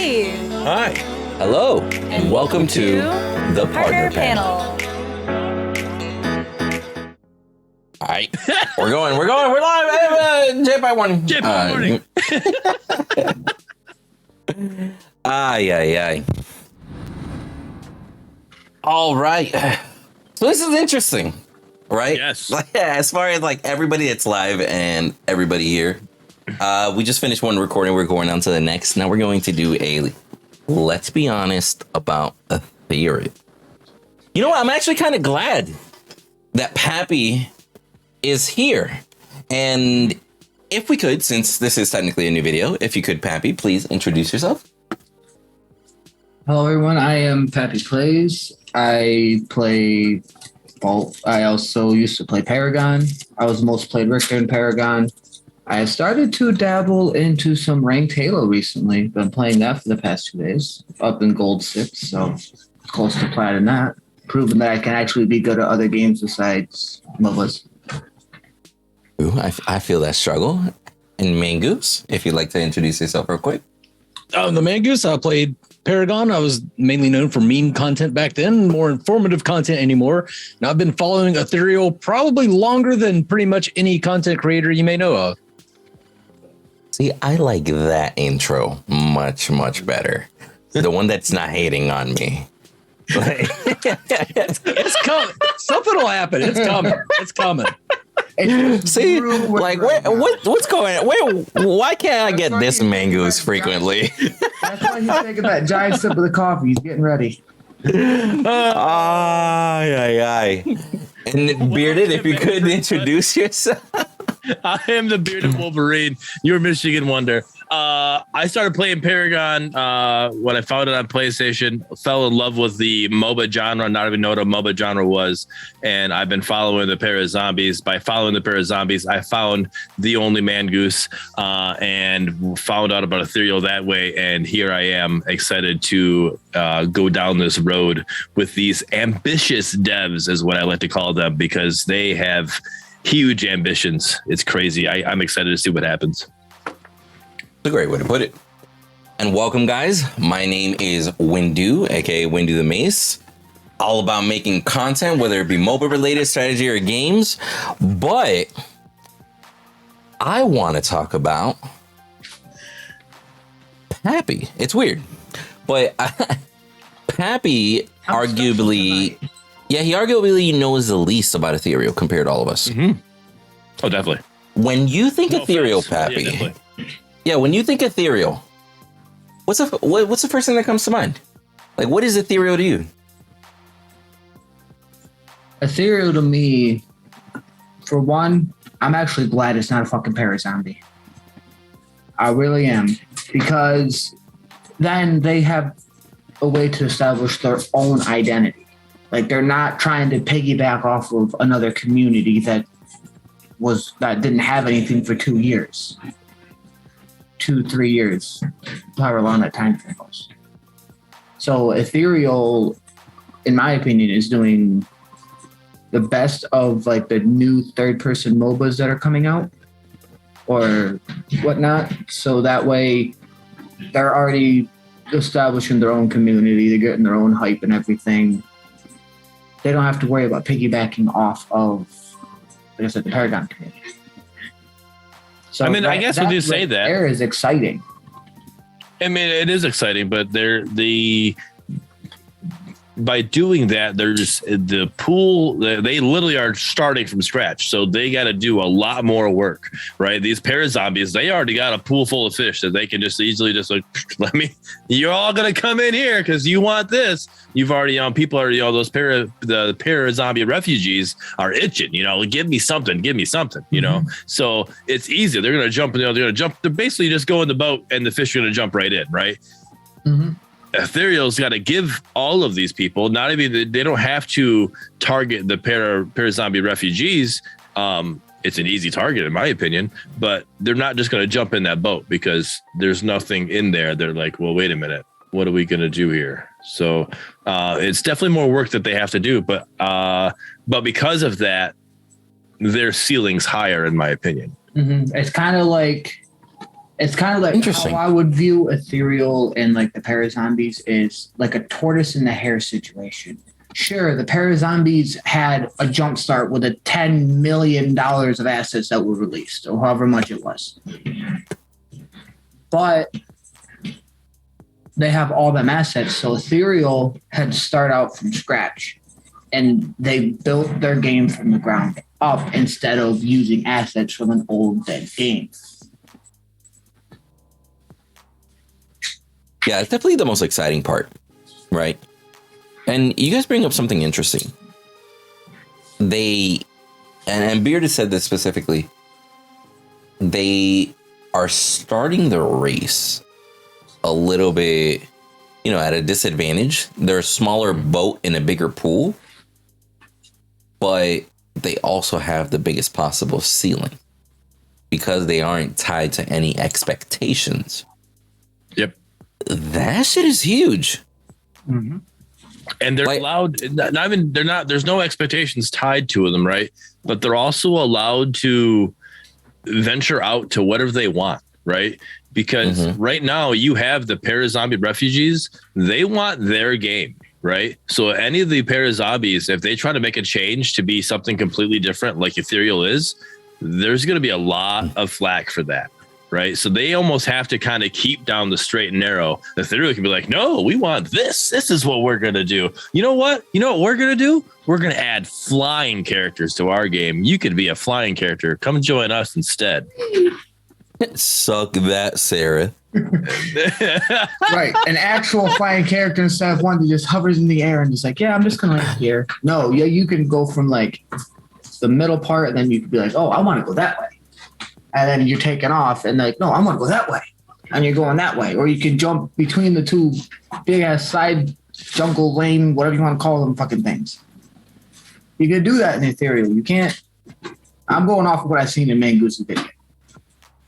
Hey! Hi. Hello. And welcome to the Partner Panel. All right. We're live. JP1. JP morning. Aye. All right. So this is interesting, right? Yes. As far as like everybody that's live and everybody here, we just finished one recording. We're going on to the next. Now we're going to do a let's be honest about Ethereal. You know what? I'm actually kind of glad that Pappy is here. And if we could, since this is technically a new video, if you could, Pappy, please introduce yourself. Hello, everyone. I am Pappy Plays. I play Vault. I also used to play Paragon. I was the most played Richter in Paragon. I have started to dabble into some ranked Halo recently. Been playing that for the past 2 days. Up in Gold 6, so close to plat in that. Proving that I can actually be good at other games besides MOBAs. Ooh, I feel that struggle. And Mangoose, if you'd like to introduce yourself real quick. The Mangoose, I played Paragon. I was mainly known for meme content back then, more informative content anymore. Now I've been following Ethereal probably longer than pretty much any content creator you may know of. See, I like that intro much, much better. The one that's not hating on me. It's coming. Something will happen. It's coming. It's coming. See, like, what's going on? Why can't I get this Mangoose frequently? That's why he's taking that giant sip of the coffee. He's getting ready. Aye. And Bearded, if you could introduce yourself. I am the Bearded Wolverine, your Michigan Wonder. I started playing Paragon when I found it on PlayStation. Fell in love with the MOBA genre, not even know what a MOBA genre was. And I've been following the Parazombies. By following the Parazombies, I found the only Mangoose and found out about Ethereal that way. And here I am, excited to go down this road with these ambitious devs, is what I like to call them, because they have huge ambitions. It's crazy. I'm excited to see what happens. A great way to put it. And welcome, guys. My name is Windu, aka WinduTheMace. All about making content, whether it be mobile related, strategy, or games. But I want to talk about Pappy. It's weird, but Pappy arguably, he arguably knows the least about Ethereal compared to all of us. Mm-hmm. Oh, definitely. When you think Ethereal, Pappy. Yeah, when you think Ethereal, what's the first thing that comes to mind? Like, what is Ethereal to you? Ethereal to me, for one, I'm actually glad it's not a fucking Parazombie. I really am. Because then they have a way to establish their own identity. Like, they're not trying to piggyback off of another community that didn't have anything for 2 years. 2-3 years, however long that time frame was. So Ethereal, in my opinion, is doing the best of like the new third-person MOBAs that are coming out or whatnot. So that way, they're already establishing their own community. They're getting their own hype and everything. They don't have to worry about piggybacking off of, like I said, the Paragon community. So I mean, I guess we do say that. There is exciting. I mean, it is exciting, but by doing that, there's the pool. They literally are starting from scratch, so they got to do a lot more work, right? These Parazombies, they already got a pool full of fish that they can just easily just like, you're all gonna come in here because you want this. You've already, people are, the Parazombie refugees are itching, give me something, Mm-hmm. So it's easy. They're gonna jump, They're basically just go in the boat, and the fish are gonna jump right in, right? Mm-hmm. Ethereal's got to give all of these people, not even, they don't have to target the Parazombie refugees. It's an easy target, in my opinion, but they're not just going to jump in that boat because there's nothing in there. They're like, well, wait a minute, what are we going to do here? So it's definitely more work that they have to do, but because of that, their ceiling's higher, in my opinion. Mm-hmm. It's kind of like It's kind of like Interesting. how I would view Ethereal and like the Parazombies is like a tortoise and the hare situation. Sure, the Parazombies had a jump start with a $10 million of assets that were released, or however much it was. But they have all them assets, so Ethereal had to start out from scratch, and they built their game from the ground up instead of using assets from an old dead game. Yeah, it's definitely the most exciting part, right? And you guys bring up something interesting. And Bearded said this specifically, they are starting the race a little bit, at a disadvantage. They're a smaller boat in a bigger pool, but they also have the biggest possible ceiling because they aren't tied to any expectations. Yep. That shit is huge. Mm-hmm. And they're allowed, there's no expectations tied to them, right? But they're also allowed to venture out to whatever they want, right? Because right now you have the Parazombie refugees, they want their game, right? So any of the Parazombies, if they try to make a change to be something completely different like Ethereal is, there's going to be a lot of flack for that. Right. So they almost have to kind of keep down the straight and narrow. Ethereal can be like, no, we want this. This is what we're going to do. You know what? You know what we're going to do? We're going to add flying characters to our game. You could be a flying character. Come join us instead. Suck that, Sarah. Right. An actual flying character instead of one that just hovers in the air and just like, yeah, I'm just going to land here. No, yeah, you can go from like the middle part and then you could be like, oh, I want to go that way. And then you're taking off and like, no, I'm going to go that way. And you're going that way. Or you can jump between the two big ass side jungle lane, whatever you want to call them fucking things. You can do that in Ethereal. You can't. I'm going off of what I've seen in Mangoose's video.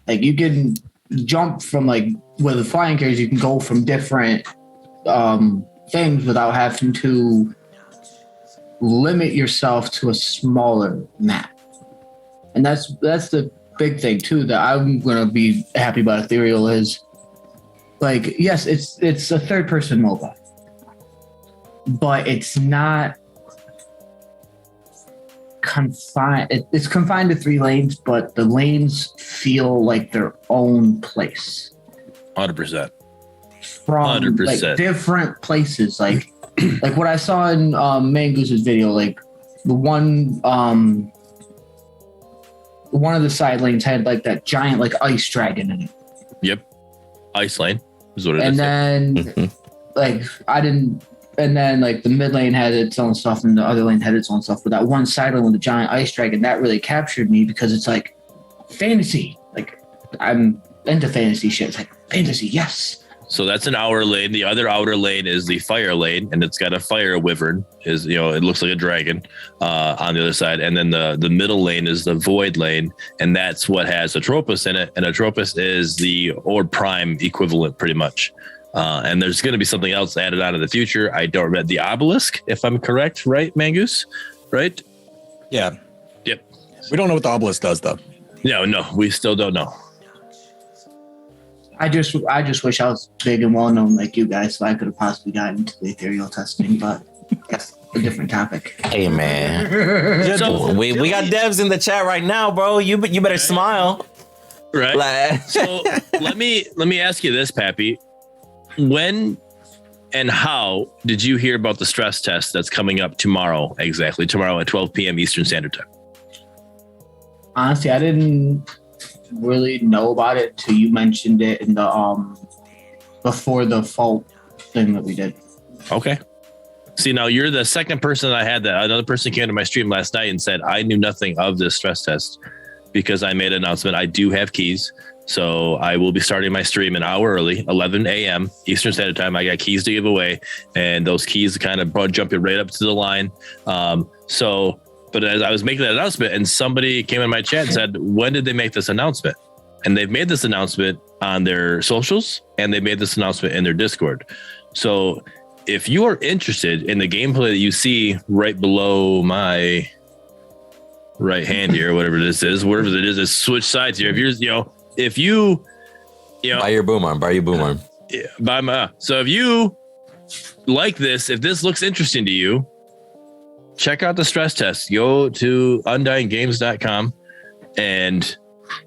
Like you can jump from like with the flying carriers, you can go from different things without having to limit yourself to a smaller map. And that's the big thing too that I'm gonna be happy about Ethereal is like, yes, it's a third person MOBA, but it's not confined. It's confined to 3 lanes, but the lanes feel like their own place. 100%. From 100%. like different places, like like what I saw in Mangoose's video, like the one of the side lanes had like that giant like ice dragon in it. Yep. Ice lane is what it is. And then like and then like the mid lane had its own stuff and the other lane had its own stuff. But that one side lane with the giant ice dragon, that really captured me because it's like fantasy. Like I'm into fantasy shit. It's like fantasy, yes. So that's an outer lane. The other outer lane is the fire lane, and it's got a fire wyvern. It looks like a dragon on the other side. And then the middle lane is the void lane, and that's what has Atropos in it. And Atropos is the Orb Prime equivalent, pretty much. And there's going to be something else added on in the future. I don't remember the obelisk, if I'm correct, right, Mangoose? Right? Yeah. Yep. We don't know what the obelisk does, though. No, we still don't know. I just wish I was big and well known like you guys, so I could have possibly gotten into the Ethereal testing, but that's a different topic. Hey man, So we got devs in the chat right now, bro. You better smile. Right. Like, So let me ask you this, Pappy. When and how did you hear about the stress test that's coming up tomorrow? Exactly tomorrow at 12 p.m. Eastern Standard Time. Honestly, I didn't really know about it till you mentioned it in the before the fault thing that we did. Okay. See, now you're the second person I had that. Another person came to my stream last night and said, I knew nothing of this stress test because I made an announcement. I do have keys. So I will be starting my stream an hour early, 11 a.m. Eastern Standard Time. I got keys to give away, and those keys kind of jump you right up to the line. But as I was making that announcement, and somebody came in my chat and said, when did they make this announcement? And they've made this announcement on their socials, and they made this announcement in their Discord. So if you are interested in the gameplay that you see right below my right hand here, whatever this is, wherever it is, switch sides here. If you you know, Buy your boom arm. Buy your boom arm. so if you like this, if this looks interesting to you, check out the stress test. Go to undyinggames.com and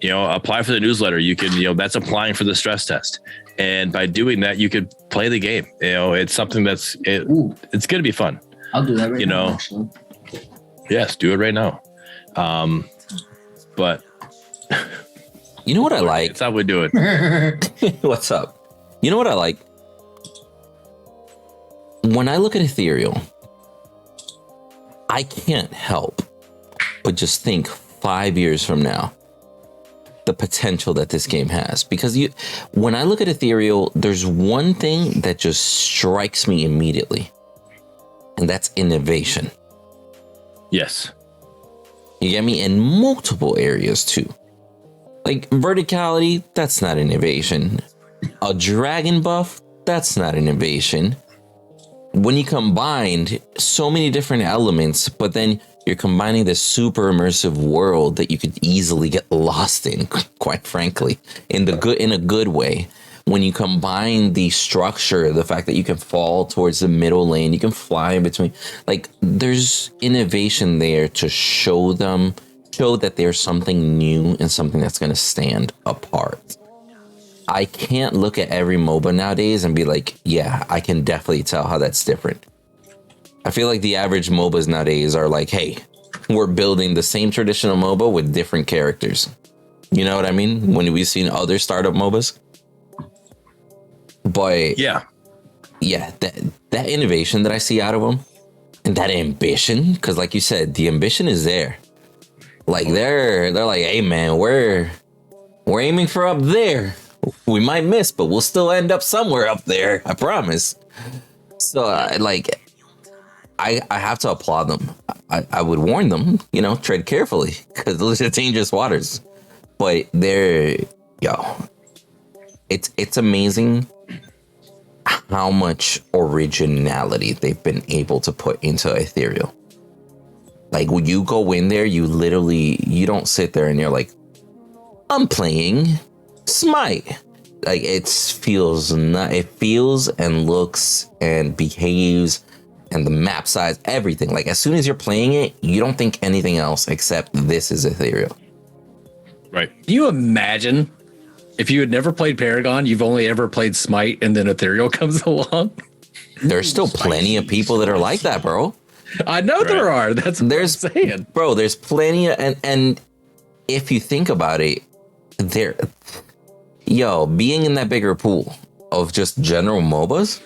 apply for the newsletter. You can, that's applying for the stress test. And by doing that, you could play the game. It's something it's going to be fun. I'll do that right now. Actually. Yes, do it right now. But you know what I like? That's how we do it. What's up? You know what I like? When I look at Ethereal, I can't help but just think 5 years from now, the potential that this game has. Because when I look at Ethereal, there's one thing that just strikes me immediately, and that's innovation. Yes. You get me? In multiple areas too. Like verticality, that's not innovation. A dragon buff, that's not innovation. When you combined so many different elements, but then you're combining this super immersive world that you could easily get lost in, quite frankly, in a good way. When you combine the structure, the fact that you can fall towards the middle lane, you can fly in between, like there's innovation there to show that there's something new and something that's going to stand apart. I can't look at every MOBA nowadays and be like, yeah, I can definitely tell how that's different. I feel like the average MOBAs nowadays are like, hey, we're building the same traditional MOBA with different characters. You know what I mean? When we've seen other startup MOBAs. But yeah, that innovation that I see out of them and that ambition, because like you said, the ambition is there. Like they're like, hey man, we're aiming for up there. We might miss, but we'll still end up somewhere up there. I promise. So I have to applaud them. I would warn them, tread carefully because those are dangerous waters. But it's amazing how much originality they've been able to put into Ethereal. Like when you go in there, you don't sit there and you're like, I'm playing Smite. Like it feels and looks and behaves and the map size, everything. Like as soon as you're playing it, you don't think anything else except this is Ethereal. Right. Can you imagine if you had never played Paragon, you've only ever played Smite, and then Ethereal comes along? There's still plenty of people that are like that, bro. I know there are. That's what I'm saying. Bro, there's plenty of, and if you think about it, being in that bigger pool of just general MOBAs,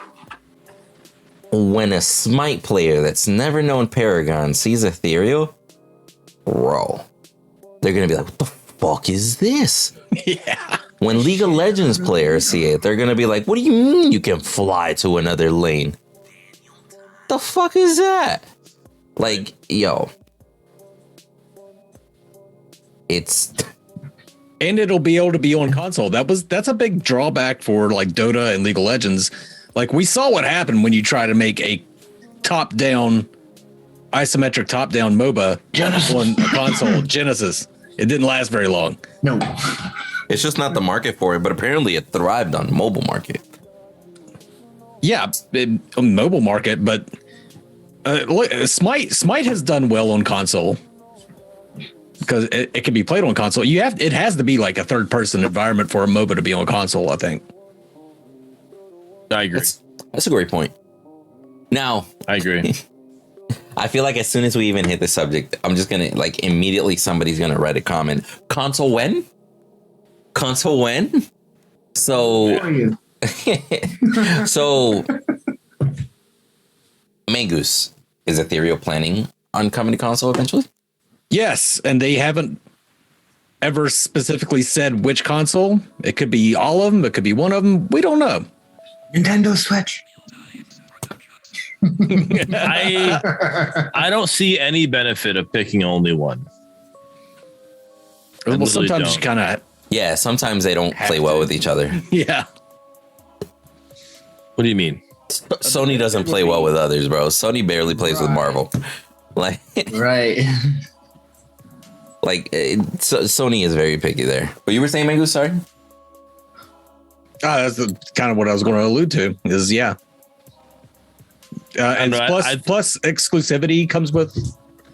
when a Smite player that's never known Paragon sees Ethereal, bro, they're going to be like, what the fuck is this? Yeah. When League of Legends players see it, they're going to be like, what do you mean you can fly to another lane? The fuck is that? Like, and it'll be able to be on console. That's a big drawback for like Dota and League of Legends. Like we saw what happened when you try to make a isometric top-down MOBA on a console, Genesis. It didn't last very long. No. It's just not the market for it, but apparently it thrived on mobile market. Yeah, mobile market, but Smite has done well on console because it can be played on console. It has to be like a third-person environment for a MOBA to be on console, I think. I agree. That's a great point. Now, I agree. I feel like as soon as we even hit the subject, I'm just gonna immediately somebody's gonna write a comment. Console when? Console when? So, so Mangoose, is Ethereal planning on coming to console eventually? Yes, and they haven't ever specifically said which console. It could be all of them. It could be one of them. We don't know. Nintendo Switch. I don't see any benefit of picking only one. Well, sometimes you kind of. Yeah, sometimes they don't play well with each other. Yeah. What do you mean? Sony doesn't play well with others, bro. Sony barely plays with Marvel. Like, right. Sony is very picky there. What you were saying, Mango? Sorry. That's kind of what I was going to allude to. Is and plus exclusivity comes with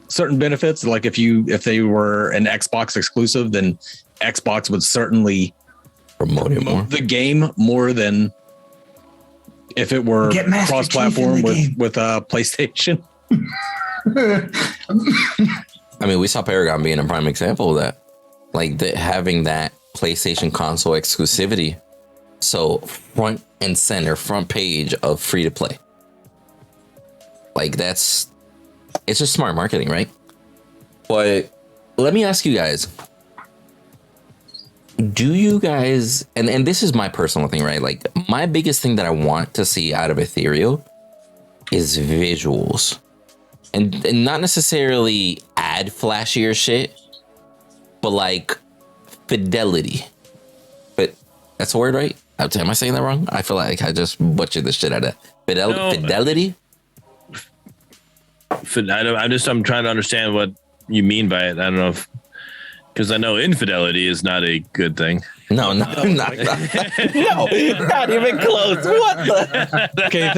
certain benefits. Like if they were an Xbox exclusive, then Xbox would certainly promote it more. The game more than if it were cross-platform with PlayStation. I mean, we saw Paragon being a prime example of that. Like having that PlayStation console exclusivity. So front and center, front page of free to play. Like it's just smart marketing, right? But let me ask you guys, do you guys, and this is my personal thing, right? Like my biggest thing that I want to see out of Ethereal is visuals, and not necessarily add flashier shit, but like fidelity. But that's a word, right? Am I saying that wrong? I feel like I just butchered the shit out of that. Fidelity. I'm trying to understand what you mean by it. I don't know because I know infidelity is not a good thing. No, not even close. What the? Okay,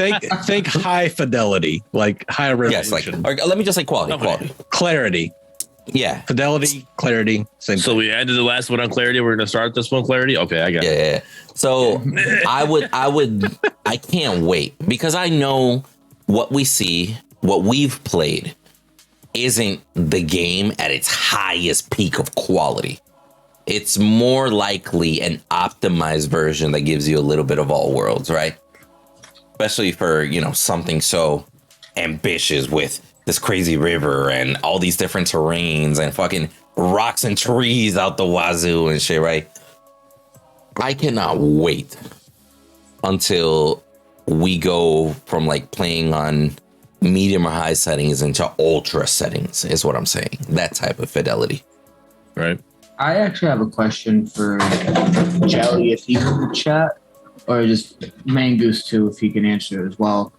think high fidelity, like high resolution. Yes, like let me just say quality. Clarity. Yeah, fidelity, clarity. Same. So we ended the last one on clarity. We're gonna start this one clarity. Okay, I got it. Yeah. So I can't wait because I know what we see, what we've played, isn't the game at its highest peak of quality. It's more likely an optimized version that gives you a little bit of all worlds, right? Especially for, something so ambitious with this crazy river and all these different terrains and fucking rocks and trees out the wazoo and shit, right? I cannot wait until we go from like playing on medium or high settings into ultra settings is what I'm saying. That type of fidelity. Right. I actually have a question for Jelly if he can chat, or just Mangoose too if he can answer it as well.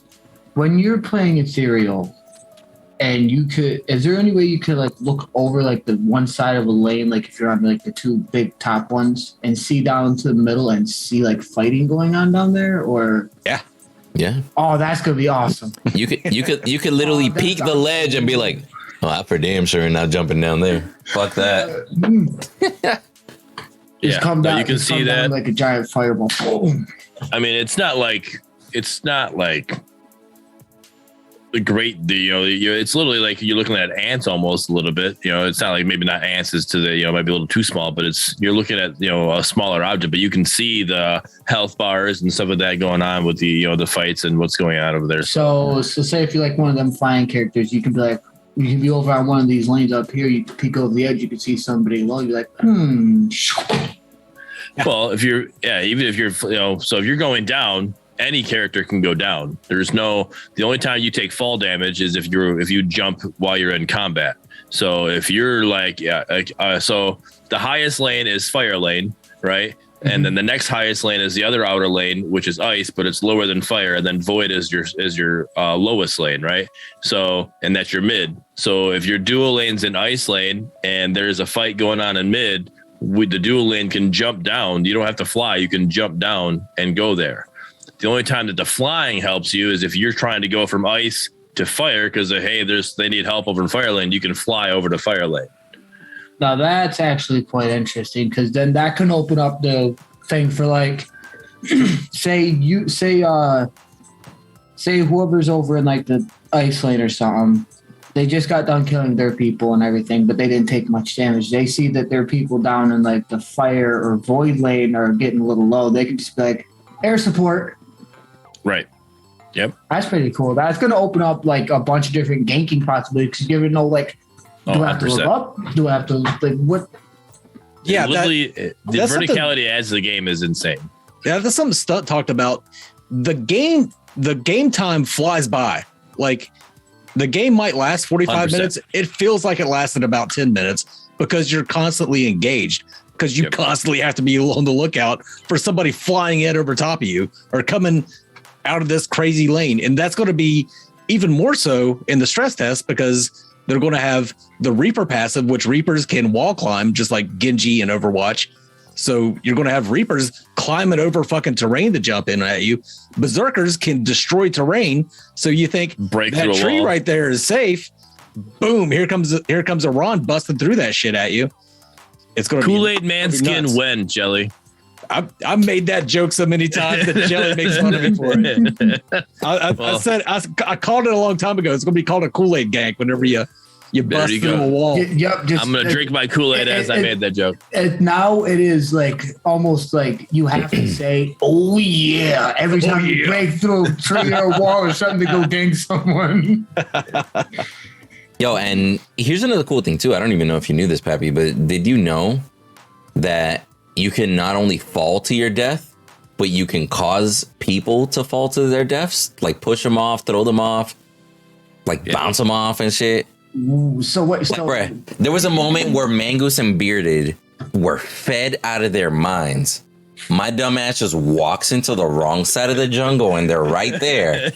When you're playing Ethereal and is there any way you could like look over like the one side of a lane, like if you're on like the two big top ones, and see down to the middle and see like fighting going on down there? Or yeah. Oh, that's gonna be awesome. You could literally peek the ledge and be like, "Oh, I for damn sure not jumping down there." Fuck that. Just come down. You can see that like a giant fireball. I mean, it's not like the great. It's literally like you're looking at ants almost a little bit. It's not like maybe not ants is to the might be a little too small, but you're looking at a smaller object, but you can see the health bars and stuff like that going on with the the fights and what's going on over there. So say if you're like one of them flying characters, you can be over on one of these lanes up here. You peek over the edge, you can see somebody low. You're like, Well, if you're so if you're going down, any character can go down. The only time you take fall damage is if you jump while you're in combat. So if you're so the highest lane is fire lane, right? Mm-hmm. And then the next highest lane is the other outer lane, which is ice, but it's lower than fire. And then void is your lowest lane, right? So, and that's your mid. So if your dual lane's in ice lane and there's a fight going on in mid, the dual lane can jump down. You don't have to fly. You can jump down and go there. The only time that the flying helps you is if you're trying to go from ice to fire because they need help over in fire lane. You can fly over to fire lane. Now that's actually quite interesting because then that can open up the thing for like, say whoever's over in like the ice lane or something. They just got done killing their people and everything, but they didn't take much damage. They see that their people down in like the fire or void lane are getting a little low. They can just be like, air support. Right. Yep. That's pretty cool. That's going to open up like a bunch of different ganking possibilities because you ever know like, do I have to look up? Do I have to like what? Yeah, the verticality adds to the game is insane. Yeah, that's something Stutt talked about. The game time flies by. Like the game might last 45 100%. Minutes. It feels like it lasted about 10 minutes because you're constantly engaged. Because you constantly have to be on the lookout for somebody flying in over top of you or coming out of this crazy lane. And that's going to be even more so in the stress test because they're going to have the Reaper passive, which Reapers can wall climb just like Genji and Overwatch. So you're going to have Reapers climbing over fucking terrain to jump in at you. Berserkers can destroy terrain. So you think Break that through a tree wall. right there is safe. Boom. Here comes a Ron busting through that shit at you. It's going to Kool-Aid be Manskin nuts. when, Jelly? I've made that joke so many times that Jelly makes fun of me for it. I called it a long time ago. It's going to be called a Kool-Aid gank whenever you bust you through go. a wall. Yep. I'm going to drink my Kool-Aid as I made that joke. Now it is like almost like you have to say, "Oh yeah," every time you break through a tree or a wall or something to go gank someone. Yo, and here's another cool thing too. I don't even know if you knew this, Pappy, but did you know that you can not only fall to your death, but you can cause people to fall to their deaths? Like push them off, throw them off, like bounce them off and shit. Ooh, so what? So Like, bruh, there was a moment where Mangoose and Bearded were fed out of their minds. My dumb ass just walks into the wrong side of the jungle and they're right there.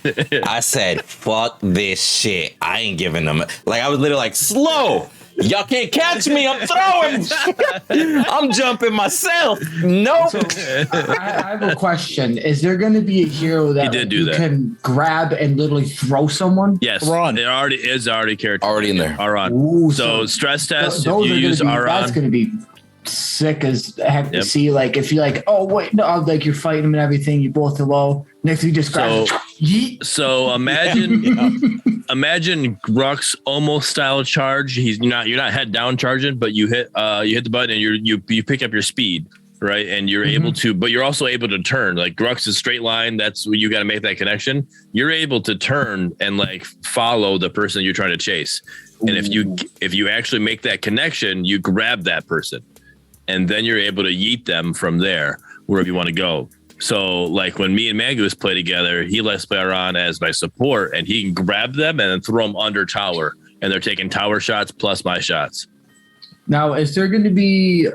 I said, fuck this shit. I ain't giving them. Like, I was literally like, slow. Y'all can't catch me. I'm throwing. I'm jumping myself. Nope. So, I have a question. Is there going to be a hero that He did do you that. can grab and literally throw someone? Yes, Ron. it already is character. Already in there. Aron. Ooh, So stress test. If those you are use gonna be, that's Aron, going to be sick as heck to Yep. see. Like if you're like, oh wait, no, like you're fighting him and everything, you both are low. Next thing you just grab. So- Yeet. so imagine Ruck's almost style charge. You're not head down charging, but you hit the button and you pick up your speed, right? And you're able to, but you're also able to turn. Like Ruck's is straight line. That's where you got to make that connection. You're able to turn and like follow the person you're trying to chase. And if you actually make that connection, you grab that person, and then you're able to yeet them from there wherever you want to go. So like when me and Mangoose play together, he lets play Aron as my support, and he can grab them and then throw them under tower, and they're taking tower shots plus my shots. Now, is there going to be?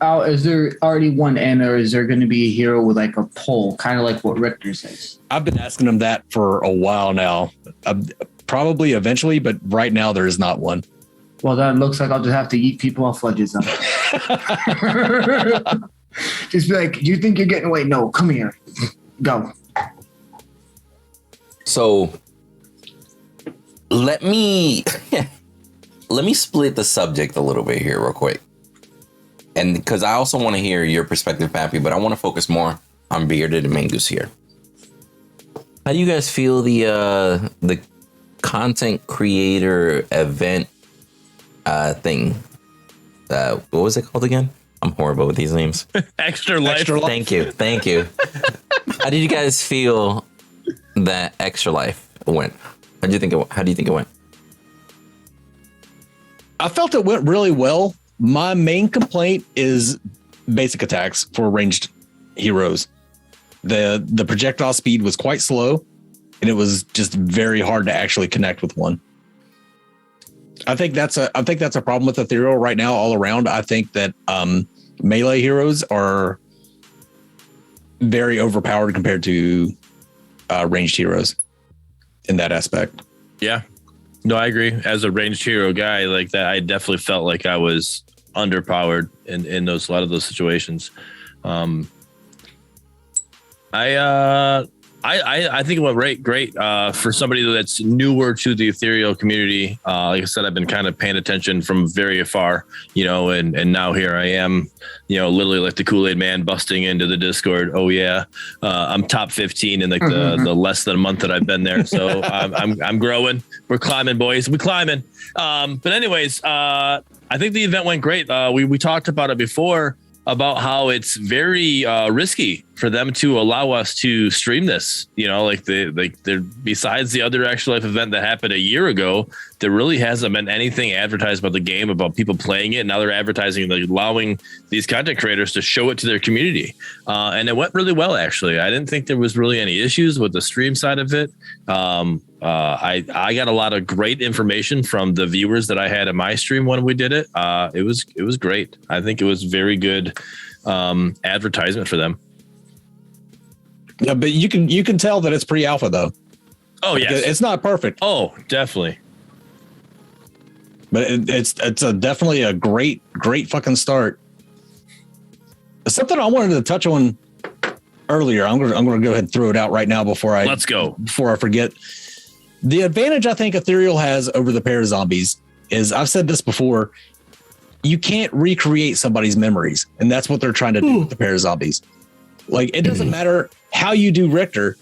Is there already one in, or is there going to be a hero with like a pole, kind of like what Richter says? I've been asking them that for a while now. Probably eventually, but right now there is not one. Well, then it looks like I'll just have to eat people off ledges. Then. Just be like, do you think you're getting away? No, come here. Go. So let me split the subject a little bit here real quick. And because I also want to hear your perspective, Pappy, but I want to focus more on Bearded and Mangoose here. How do you guys feel the content creator event thing? What was it called again? I'm horrible with these names. Extra life. Thank you. How did you guys feel that Extra Life went? How do you think it went? I felt it went really well. My main complaint is basic attacks for ranged heroes. The projectile speed was quite slow, and it was just very hard to actually connect with one. I think that's a problem with Ethereal right now all around. I think that melee heroes are very overpowered compared to ranged heroes in that aspect. Yeah. No, I agree. As a ranged hero guy like that, I definitely felt like I was underpowered in a lot of those situations. I think it went great for somebody that's newer to the Ethereal community. Like I said, I've been kind of paying attention from very afar, and now here I am, literally like the Kool-Aid man busting into the Discord. Oh yeah. I'm top 15 in like the less than a month that I've been there. So I'm growing. We're climbing, boys. We're climbing. But anyways, I think the event went great. We talked about it before, about how it's very risky for them to allow us to stream this. Besides the other Extra Life event that happened a year ago, there really hasn't been anything advertised about the game, about people playing it. Now they're advertising, like allowing these content creators to show it to their community. And it went really well, actually. I didn't think there was really any issues with the stream side of it. I got a lot of great information from the viewers that I had in my stream when we did it. It was great. I think it was very good advertisement for them. Yeah, but you can tell that it's pre-alpha though. Oh yeah, it's not perfect. Oh, definitely. But it's definitely a great fucking start. Something I wanted to touch on earlier. I'm gonna go ahead and throw it out right now before I forget. The advantage I think Ethereal has over the Parazombies is, I've said this before, you can't recreate somebody's memories, and that's what they're trying to do with the Parazombies. Like, it doesn't matter how you do Richter,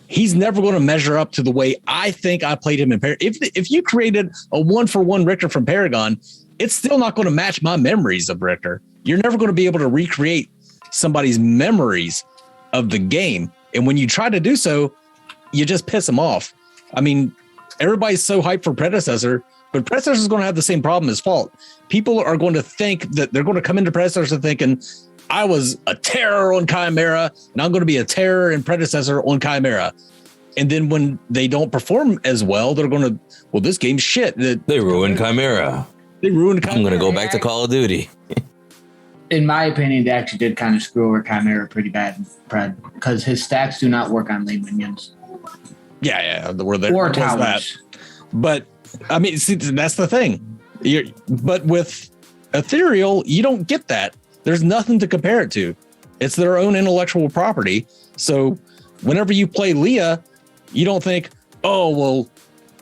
he's never going to measure up to the way I think I played him in Paragon. If you created a 1-for-1 Richter from Paragon, it's still not going to match my memories of Richter. You're never going to be able to recreate somebody's memories of the game. And when you try to do so, you just piss them off. I mean, everybody's so hyped for Predecessor, but Predecessor is going to have the same problem as Fault. People are going to think that they're going to come into Predecessor thinking, I was a terror on Chimera, and I'm going to be a terror and Predecessor on Chimera. And then when they don't perform as well, they're going to, well, this game's shit. They ruined Chimera. They ruined Chimera. I'm going to go back to Call of Duty. In my opinion, they actually did kind of screw over Chimera pretty bad, Pred, because his stacks do not work on lane minions. Yeah. Or towers. But, I mean, see, that's the thing. But with Ethereal, you don't get that. There's nothing to compare it to. It's their own intellectual property. So whenever you play Leah, you don't think, oh, well,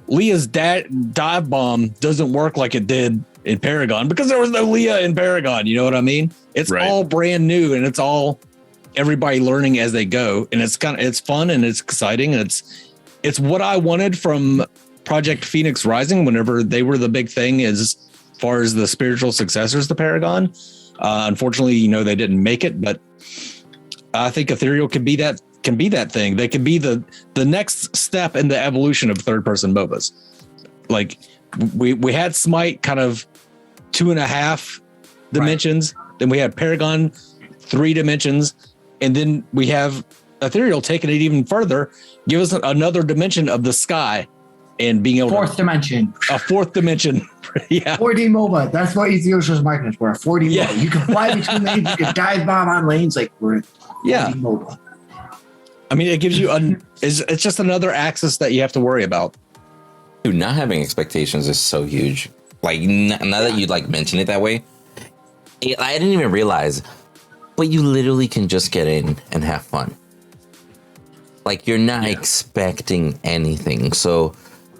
Leah's dive bomb doesn't work like it did in Paragon because there was no Leah in Paragon. You know what I mean? It's all brand new, and it's all everybody learning as they go. And it's fun and it's exciting. And it's what I wanted from Project Phoenix Rising whenever they were the big thing as far as the spiritual successors to Paragon. Unfortunately, they didn't make it, but I think Ethereal can be that thing. They can be the next step in the evolution of third-person MOBAs. Like we had Smite kind of 2.5 dimensions, then we had Paragon 3 dimensions, and then we have Ethereal taking it even further, give us another dimension of the sky and being able fourth dimension. A fourth dimension. Yeah. 4D MOBA. That's what Ethereal's marketing is for. A 4D MOBA. You can fly between lanes. You can dive bomb on lanes. Like we're 4D MOBA. I mean, it gives you it's just another axis that you have to worry about. Dude, not having expectations is so huge. Like now that you mention it that way, I didn't even realize, but you literally can just get in and have fun. Like you're not expecting anything. So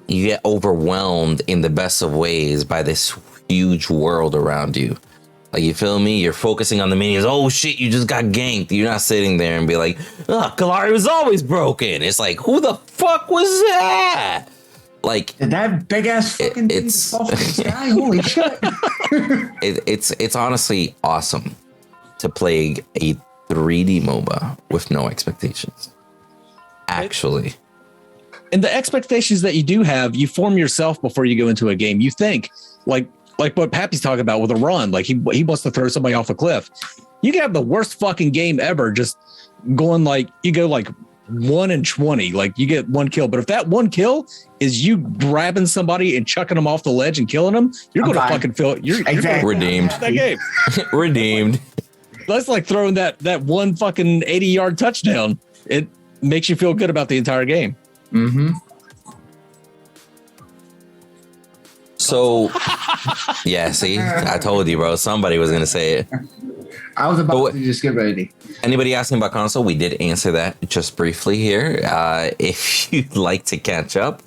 you get overwhelmed in the best of ways by this huge world around you. Like, you feel me? You're focusing on the minions. Oh shit, you just got ganked. You're not sitting there and be like, oh, Kalari was always broken. It's like, who the fuck was that? Like, did that big ass fucking thing fall from the sky? Holy shit. It's honestly awesome to play a 3D MOBA with no expectations. Actually. And the expectations that you do have, you form yourself before you go into a game. You think like what Pappy's talking about with a run, like he wants to throw somebody off a cliff. You can have the worst fucking game ever, just going you go 1-20, like you get 1 kill. But if that 1 kill is you grabbing somebody and chucking them off the ledge and killing them, you're going to fucking feel you're redeemed. That game. Redeemed. That's like throwing that one fucking 80-yard touchdown. It makes you feel good about the entire game. Mm-hmm. So, yeah, see, I told you, bro. Somebody was gonna say it. I was about to just get ready. Anybody asking about console? We did answer that just briefly here. If you'd like to catch up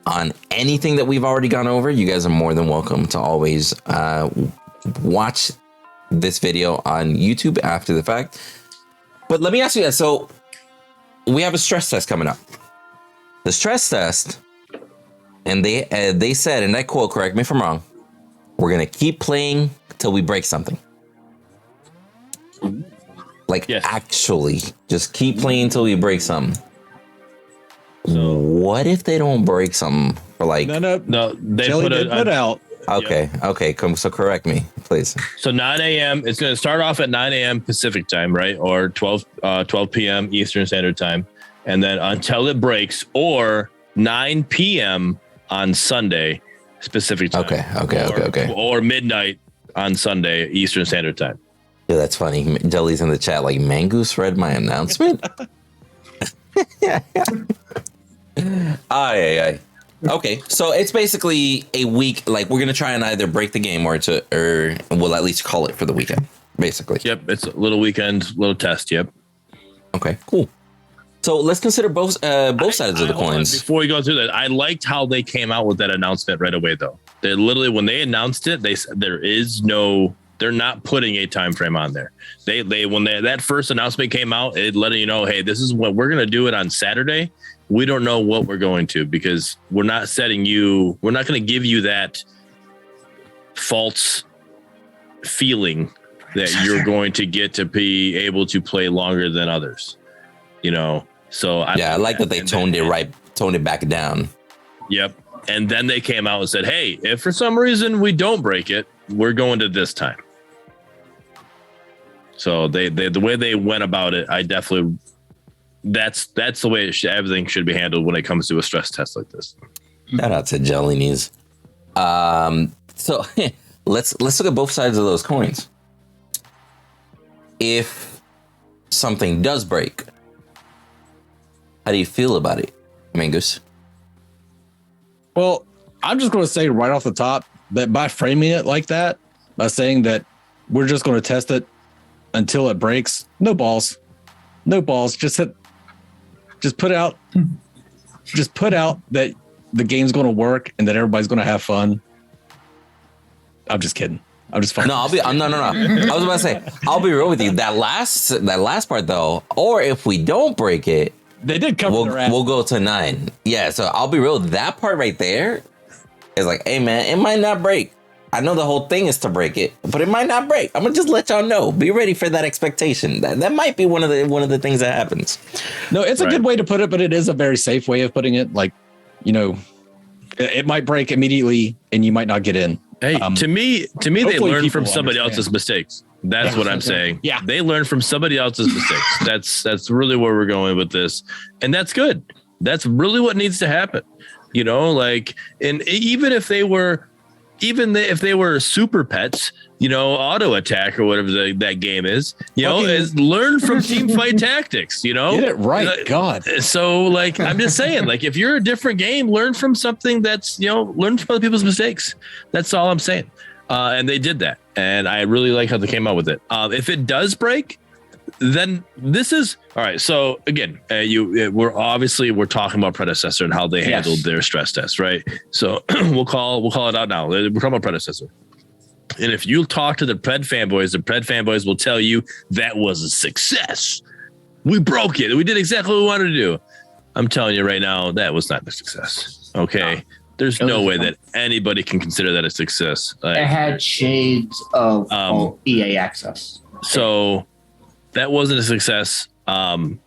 on anything that we've already gone over, you guys are more than welcome to always watch this video on YouTube after the fact. But let me ask you that. So, we have a stress test coming up. The stress test, and they said, and I quote, correct me if I'm wrong, we're going to keep playing till we break something. Actually, just keep playing till we break something. So, what if they don't break something for No, they Jelly put put out. Okay, okay, so correct me, please. So 9 a.m. It's going to start off at 9 a.m. Pacific time, right? Or 12 p.m. Eastern Standard Time. And then until it breaks, or 9 p.m. on Sunday Pacific time. Okay. Or midnight on Sunday Eastern Standard Time. Yeah, that's funny. Jelly's in the chat like, Mangoose read my announcement? Aye. Okay, so it's basically a week. Like, we're gonna try and either break the game or we'll at least call it for the weekend. basically. Yep, it's a little weekend, little test. Yep. Okay, cool. So let's consider both sides of the coins. Before we go through that, I liked how they came out with that announcement right away, though. They literally, when they announced it, they said they're not putting a time frame on there. When that first announcement came out, it letting you know, hey, this is what we're gonna do it on Saturday. We don't know what we're going to, because we're not going to give you that false feeling that you're going to get to be able to play longer than others, So I like that they toned it back down. Yep. And then they came out and said, hey, if for some reason we don't break it, we're going to this time. So they the way they went about it, I definitely, that's the way everything should be handled when it comes to a stress test like this. Shout out to Jelly Knees. So let's look at both sides of those coins. If something does break, how do you feel about it, Mingus? Well, I'm just going to say right off the top that by framing it like that, by saying that we're just going to test it until it breaks, no balls. Just put out that the game's going to work and that everybody's going to have fun. I'm just kidding. I'm just fine. No, I was about to say, I'll be real with you. That last part though, or if we don't break it, they did cover their ass. We'll go to 9. Yeah, so I'll be real. That part right there is like, hey man, it might not break. I know the whole thing is to break it, but it might not break. I'm gonna just let y'all know. Be ready for that expectation. That might be one of the things that happens. No, it's a good way to put it, but it is a very safe way of putting it. Like, it might break immediately and you might not get in. Hey, to me, they learn from somebody else's mistakes. That's what I'm saying. Yeah, they learn from somebody else's mistakes. That's really where we're going with this, and that's good. That's really what needs to happen. And even if they were super pets, auto attack or whatever that game is, is learn from team fight tactics. Get it right, God. So I'm just saying, if you're a different game, learn from something that's learn from other people's mistakes. That's all I'm saying. And they did that, and I really like how they came out with it. If it does break, then this is all right. So again, we're talking about Predecessor and how they handled their stress test, right? So we'll call it out now. We're talking about Predecessor. And if you talk to the Pred fanboys will tell you that was a success. We broke it. We did exactly what we wanted to do. I'm telling you right now, that was not a success. Okay. No. There's no way that anybody can consider that a success. It had shades of EA access. So that wasn't a success. But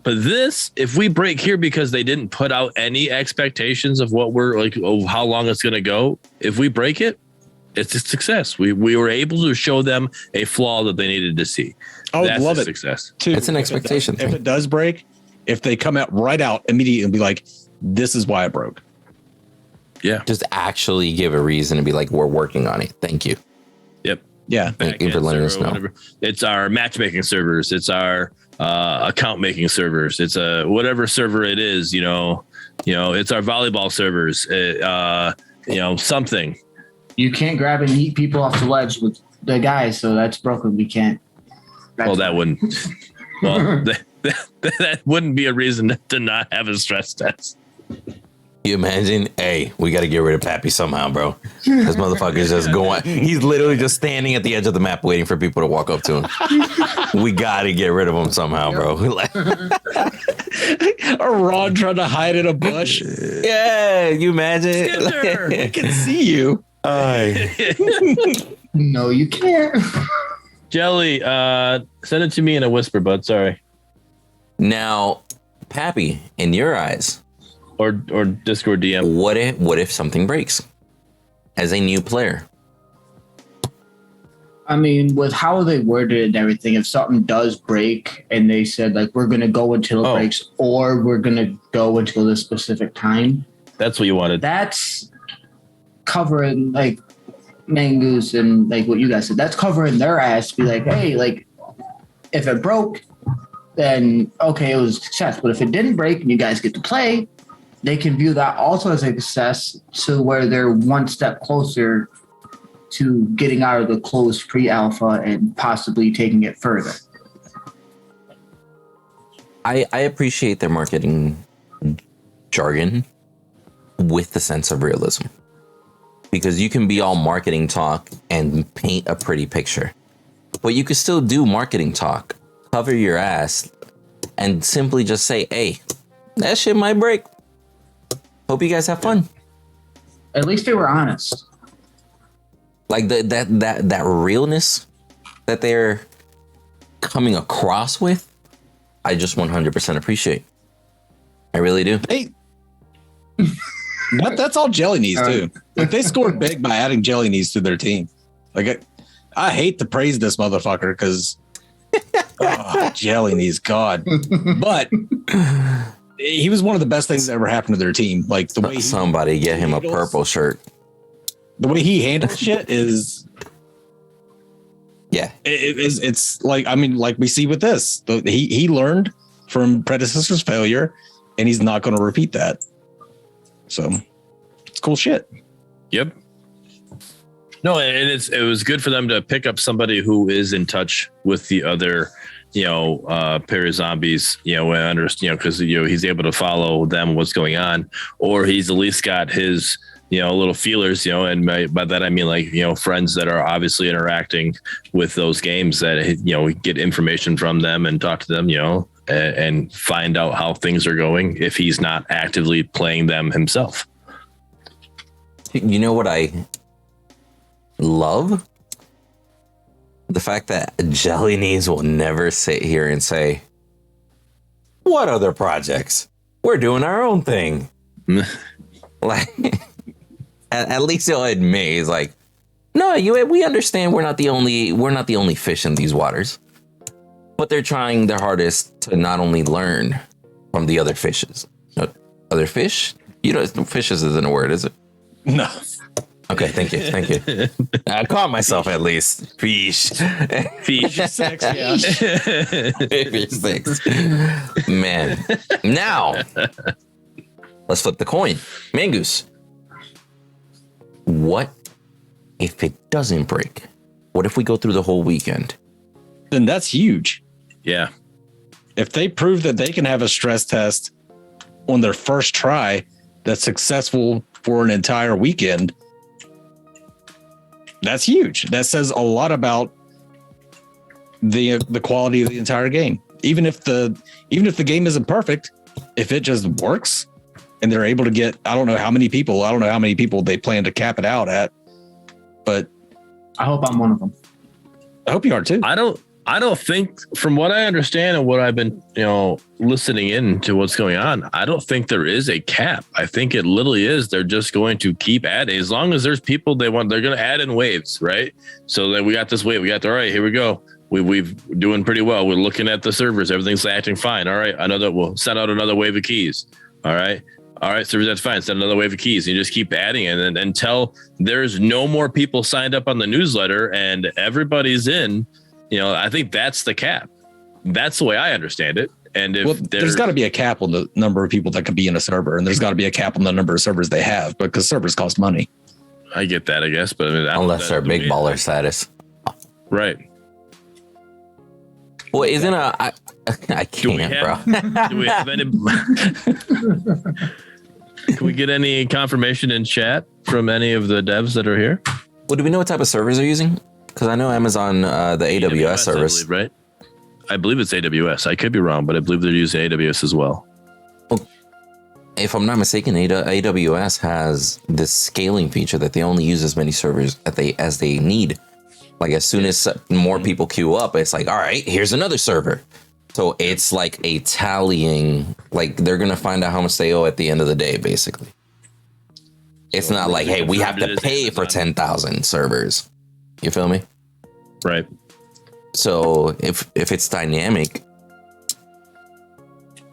this, if we break here because they didn't put out any expectations of what of how long it's going to go, if we break it, it's a success. We were able to show them a flaw that they needed to see. I would love it. Success. Too. It's an expectation thing. If it does break, if they come out right out immediately and be like, this is why it broke. Yeah. Just actually give a reason and be like, we're working on it. Thank you. Yep. Yeah. Thank you for letting us know. Whatever. It's our matchmaking servers. It's our account making servers. It's whatever server it is, it's our volleyball servers, something. You can't grab and eat people off the ledge with the guys. So that's broken. We can't. That wouldn't. Well, that wouldn't be a reason to not have a stress test. You imagine? Hey, we got to get rid of Pappy somehow, bro. This motherfucker's just going. He's literally just standing at the edge of the map waiting for people to walk up to him. We got to get rid of him somehow, bro. Or Ron trying to hide in a bush. Yeah, you imagine? I can see you. No, you can't. Jelly, send it to me in a whisper, bud. Sorry. Now, Pappy, in your eyes, or Discord DM, what if something breaks as a new player? I mean, with how they worded it and everything, if something does break and they said we're gonna go until it breaks, or we're gonna go until this specific time, that's what you wanted. That's covering Mangoose and what you guys said. That's covering their ass to be hey, if it broke, then okay, it was a success. But if it didn't break and you guys get to play, they can view that also as a success, to where they're one step closer to getting out of the closed pre-alpha and possibly taking it further. I appreciate their marketing jargon with the sense of realism, because you can be all marketing talk and paint a pretty picture, but you can still do marketing talk, cover your ass, and simply just say, hey, that shit might break. Hope you guys have fun. At least they were honest. Like that realness that they're coming across with, I just 100% appreciate. I really do. That's all jelly knees too. Like they scored big by adding jelly knees to their team. Like I hate to praise this motherfucker because jelly knees, God. But he was one of the best things that ever happened to their team. Like the way somebody get him a purple shirt. The way he handles shit is, yeah, it's like, I mean, like we see with this, he learned from Predecessor's failure, and he's not going to repeat that. So it's cool shit. Yep. No, and it was good for them to pick up somebody who is in touch with the other, para-zombies, because he's able to follow them, what's going on, or he's at least got his little feelers, and by that I mean like friends that are obviously interacting with those games that get information from them and talk to them, and find out how things are going if he's not actively playing them himself. You know what I love? The fact that Jelly Knees will never sit here and say, what other projects? We're doing our own thing. Like, at least he'll admit, he's like, no, we understand we're not the only fish in these waters. But they're trying their hardest to not only learn from the other fishes. Other fish? Fishes isn't a word, is it? No. Okay, thank you. I caught myself at least. Fish. Fish. Sex, yeah. Fish six. Man. Now, let's flip the coin. Mangoose. What if it doesn't break? What if we go through the whole weekend? Then that's huge. Yeah. If they prove that they can have a stress test on their first try that's successful for an entire weekend, that's huge. That says a lot about the quality of the entire game. Even if the game isn't perfect, if it just works and they're able to get, I don't know how many people they plan to cap it out at, but I hope I'm one of them. I hope you are too. I don't think, from what I understand and what I've been, listening in to what's going on, I don't think there is a cap. I think it literally is. They're just going to keep adding. As long as there's people they're going to add in waves, right? So that we got this wave. All right, here we go. We've doing pretty well. We're looking at the servers. Everything's acting fine. All right, we'll send out another wave of keys. All right, servers, that's fine. Send another wave of keys. And you just keep adding it until there's no more people signed up on the newsletter and everybody's in. I think that's the cap. That's the way I understand it. And if there's got to be a cap on the number of people that could be in a server, and there's got to be a cap on the number of servers they have, because servers cost money. I get that, I guess, but unless they're big baller status, right? Well, isn't I can't, bro. Do we have any? Can we get any confirmation in chat from any of the devs that are here? Well, do we know what type of servers they're using? Because I know Amazon, the AWS service, I believe, right? I believe it's AWS. I could be wrong, but I believe they're using AWS as well. Well, if I'm not mistaken, AWS has this scaling feature that they only use as many servers as they need. Like as soon as more people queue up, it's like, all right, here's another server. So it's like a tallying, like they're going to find out how much they owe at the end of the day, basically. It's not like, hey, we have to pay for 10,000 servers. You feel me? Right. So if it's dynamic,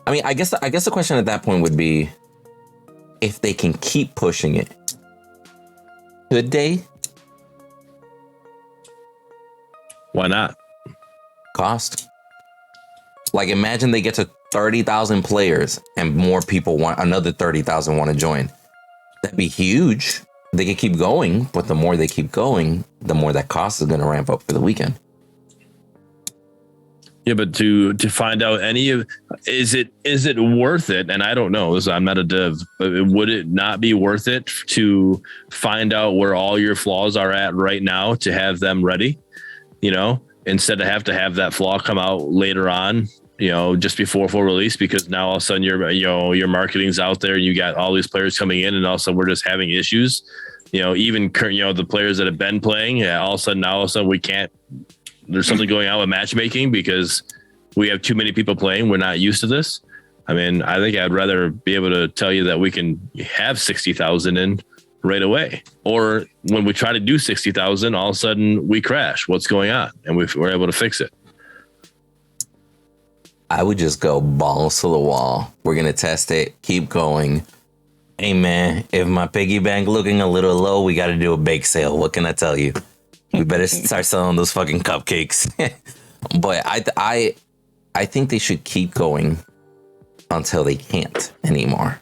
I mean, I guess the question at that point would be if they can keep pushing it. Could they? Why not? Cost. Like imagine they get to 30,000 players and more people want another 30,000 want to join. That'd be huge. they can keep going, but the more they keep going, the more that cost is going to ramp up for the weekend. Yeah, but to find out is it worth it? And I don't know, I'm not a dev, but would it not be worth it to find out where all your flaws are at right now to have them ready? Instead of have to have that flaw come out later on, just before full release, because now all of a sudden your marketing's out there and you got all these players coming in, and also we're just having issues. Even the players that have been playing, all of a sudden we can't. There's something going on with matchmaking because we have too many people playing. We're not used to this. I mean, I think I'd rather be able to tell you that we can have 60,000 in right away. Or when we try to do 60,000, all of a sudden we crash. What's going on? And we're able to fix it. I would just go balls to the wall. We're going to test it. Keep going. Hey, man, if my piggy bank looking a little low, we got to do a bake sale. What can I tell you? We better start selling those fucking cupcakes. But I think they should keep going until they can't anymore.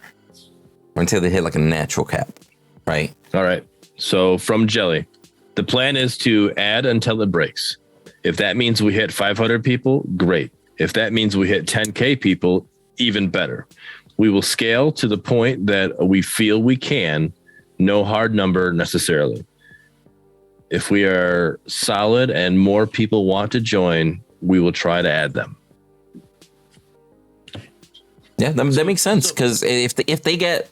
Or until they hit like a natural cap, right? All right. So from Jelly, the plan is to add until it breaks. If that means we hit 500 people, great. If that means we hit 10K people, even better. We will scale to the point that we feel we can. No hard number necessarily. If we are solid and more people want to join, we will try to add them. Yeah, that makes sense. Because if they get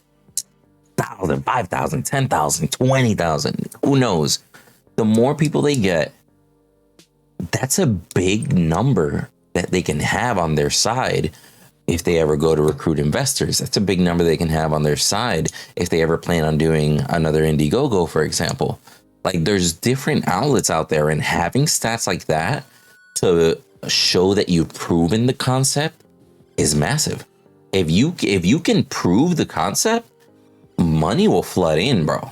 1,000, 5,000, 10,000, 20,000, who knows? The more people they get, that's a big number that they can have on their side. If they ever go to recruit investors, that's a big number they can have on their side. If they ever plan on doing another Indiegogo, for example. Like, there's different outlets out there, and having stats like that to show that you've proven the concept is massive. If you can prove the concept, money will flood in, bro.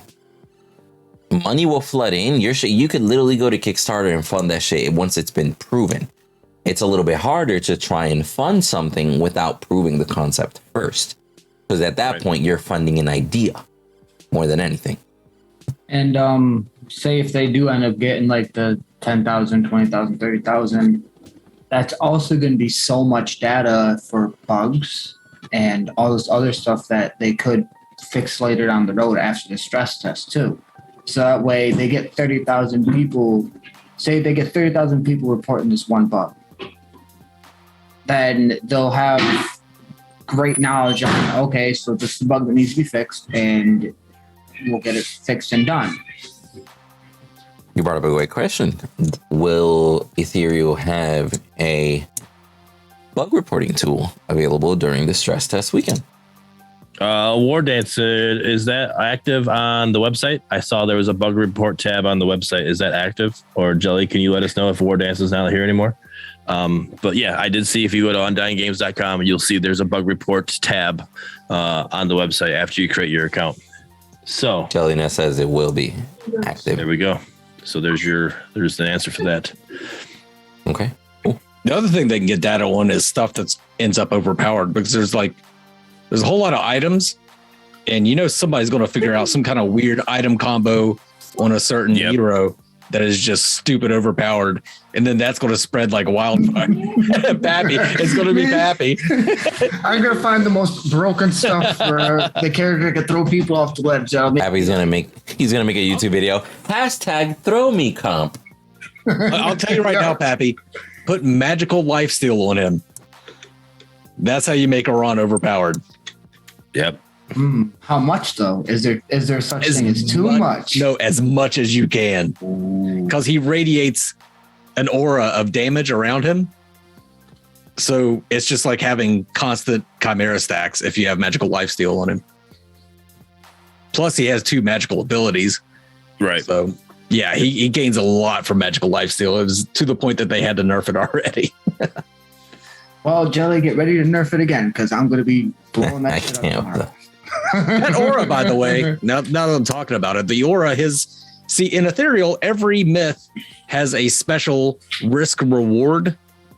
Money will flood in. You could literally go to Kickstarter and fund that shit once it's been proven. It's a little bit harder to try and fund something without proving the concept first, because at that point you're funding an idea more than anything. And say if they do end up getting like the 10,000, 20,000, 30,000, that's also going to be so much data for bugs and all this other stuff that they could fix later down the road after the stress test too. So that way they get 30,000 people, say they get 30,000 people reporting this one bug. Then they'll have great knowledge on, okay, so this is the bug that needs to be fixed, and we'll get it fixed and done. You brought up a great question. Will Ethereal have a bug reporting tool available during the stress test weekend? War Dance, is that active on the website? I saw there was a bug report tab on the website. Is that active? Or Jelly, can you let us know if War Dance is not here anymore? But yeah, I did see, if you go to undyinggames.com, you'll see there's a bug reports tab on the website after you create your account. So Jelliness says it will be active. There we go. So there's the answer for that. Okay. Cool. The other thing they can get data on is stuff that ends up overpowered, because there's a whole lot of items, and somebody's going to figure out some kind of weird item combo on a certain hero that is just stupid overpowered, and then that's going to spread like wildfire. Pappy, it's going to be Pappy. I'm going to find the most broken stuff where the character can throw people off the ledge. Pappy's going to make a YouTube video. #ThrowMeComp. I'll tell you right now, Pappy, put magical lifesteal on him. That's how you make a Ron overpowered. Yep. How much though? Is there such thing as too much? No, as much as you can, because he radiates an aura of damage around him. So it's just like having constant chimera stacks if you have magical lifesteal on him. Plus, he has 2 magical abilities. Right. So yeah, he gains a lot from magical lifesteal. It was to the point that they had to nerf it already. Well, Jelly, get ready to nerf it again, because I'm going to be blowing that shit up tomorrow. That aura, by the way, now that I'm talking about it, the aura, in Ethereal, every myth has a special risk reward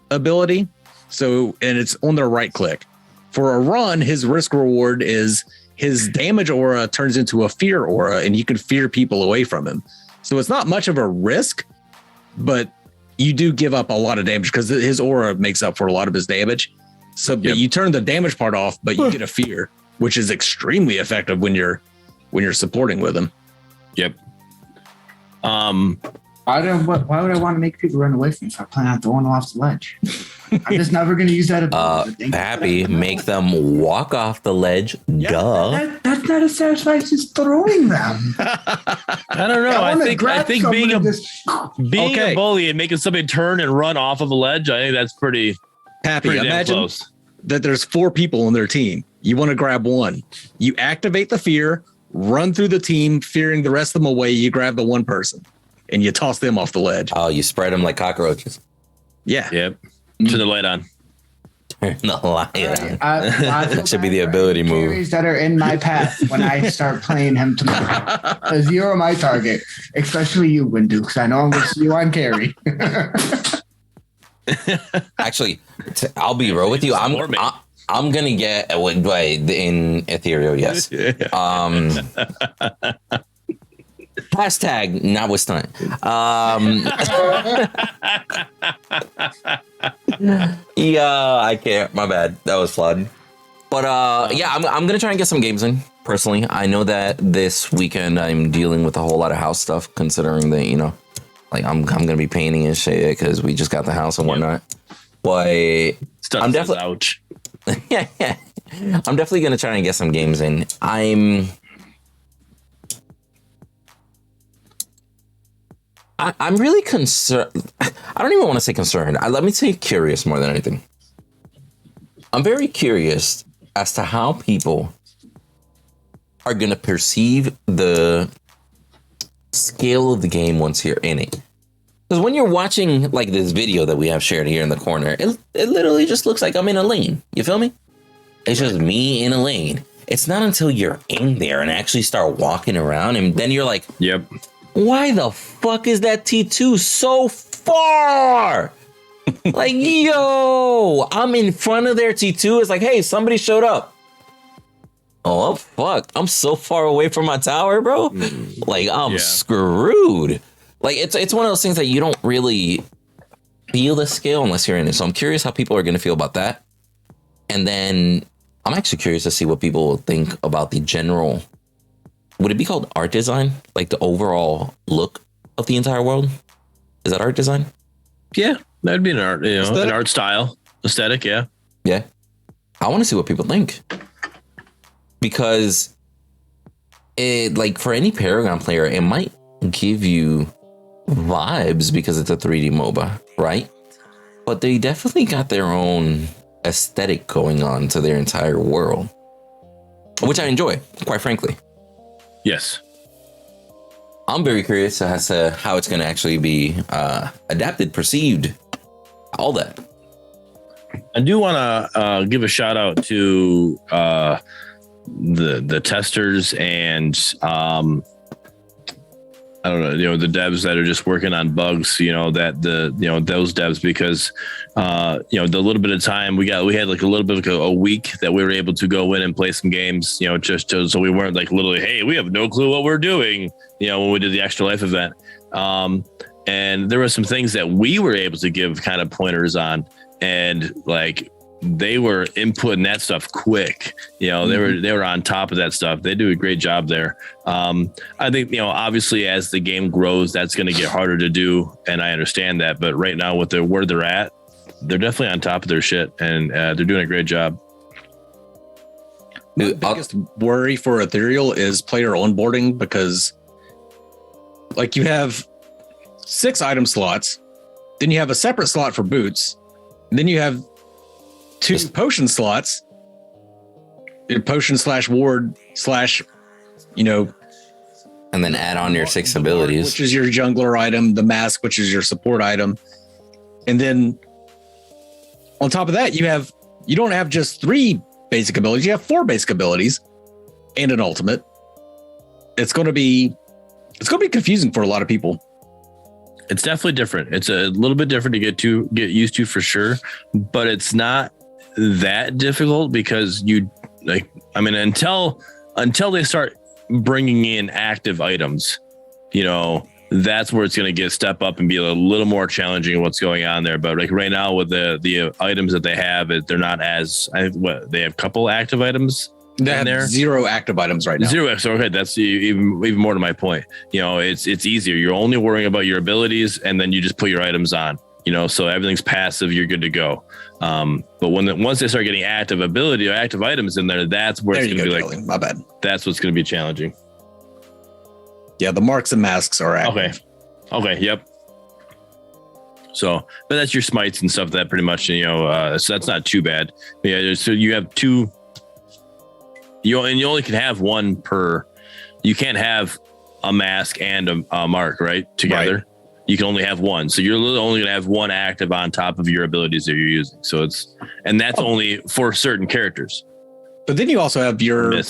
ability. So, and it's on their right click. For a run, his risk reward is his damage aura turns into a fear aura, and you can fear people away from him. So it's not much of a risk, but you do give up a lot of damage because his aura makes up for a lot of his damage. So but you turn the damage part off, but you get a fear, which is extremely effective when you're supporting with him. Yep. Why would I want to make people run away from me if I plan on throwing them off the ledge? I'm just never going to use that ability. Pappy, make them walk off the ledge. Yeah. Duh. That's not as satisfying as throwing them. I don't know. I think being a bully and making somebody turn and run off of a ledge, I think that's pretty Pappy, damn imagine close. that there's 4 people on their team. You want to grab one. You activate the fear, run through the team, fearing the rest of them away. You grab the one person and you toss them off the ledge. Oh, you spread them like cockroaches. Yeah. Yep. Turn the light on. Turn the light on. That should be the ability move. Carries that are in my path when I start playing him tomorrow. Because you're my target, especially you, Windu, because I know I'm going to see you on carry. Actually, I'll be real with you. I'm gonna get in Ethereal. Yes. Hashtag notwithstanding. Yeah, I can't. My bad. That was flawed. But yeah, I'm gonna try and get some games in. Personally, I know that this weekend I'm dealing with a whole lot of house stuff, considering that like I'm gonna be painting and shit because we just got the house and whatnot. But I'm definitely ouch. yeah. I'm definitely gonna try and get some games in. I'm really concerned. I don't even want to say concerned. Let me say curious more than anything. I'm very curious as to how people are going to perceive the scale of the game once you're in it. Because when you're watching like this video that we have shared here in the corner, it literally just looks like I'm in a lane. You feel me? It's just me in a lane. It's not until you're in there and actually start walking around and then you're like, yep. Why the fuck is that T2 so far? Like, yo, I'm in front of their T2. It's like, hey, somebody showed up. Oh, fuck. I'm so far away from my tower, bro. Like, I'm screwed. Like, it's one of those things that you don't really feel the scale unless you're in it. So I'm curious how people are going to feel about that. And then I'm actually curious to see what people think about the general... Would it be called art design? Like the overall look of the entire world? Is that art design? Yeah, that'd be an art, an art style aesthetic. Yeah. Yeah. I want to see what people think. Because it, like, for any Paragon player, it might give you vibes because it's a 3D MOBA, right? But they definitely got their own aesthetic going on to their entire world, which I enjoy, quite frankly. Yes. I'm very curious as to how it's going to actually be adapted, perceived, all that. I do want to give a shout out to the testers and I don't know, the devs that are just working on bugs, those devs, because, the little bit of time we had like a little bit of a week that we were able to go in and play some games, just so we weren't like literally, hey, we have no clue what we're doing, when we did the Extra Life event. And there were some things that we were able to give kind of pointers on, and like, they were inputting that stuff quick. They were on top of that stuff. They do a great job there. I think, obviously as the game grows, that's going to get harder to do. And I understand that, but right now with where they're at, they're definitely on top of their shit, and they're doing a great job. The biggest worry for Ethereal is player onboarding, because like you have 6 item slots, then you have a separate slot for boots, and then you have 2 potion slots, potion / ward / and then add on your 6 abilities, which is your jungler item, the mask, which is your support item. And then on top of that, you don't have just 3 basic abilities, you have 4 basic abilities and an ultimate. It's going to be confusing for a lot of people. It's definitely different. It's a little bit different to get used to for sure, but it's not that difficult, because until until they start bringing in active items, that's where it's going to step up and be a little more challenging what's going on there. But like right now with the items that they have, they're not as, they have a couple active items. They have there. 0 active items right now. 0. So okay, that's even more to my point. It's easier. You're only worrying about your abilities, and then you just put your items on. So everything's passive. You're good to go. But once they start getting active ability or active items in there, that's where it's going to be Jelly. My bad. That's what's going to be challenging. Yeah, the marks and masks are active. Okay. Yep. So, but that's your smites and stuff. That pretty much, so that's not too bad. Yeah. So you have 2. You only can have 1 per. You can't have a mask and a mark right together. Right. You can only have 1, so you're only going to have 1 active on top of your abilities that you're using. So that's only for certain characters. But then you also have your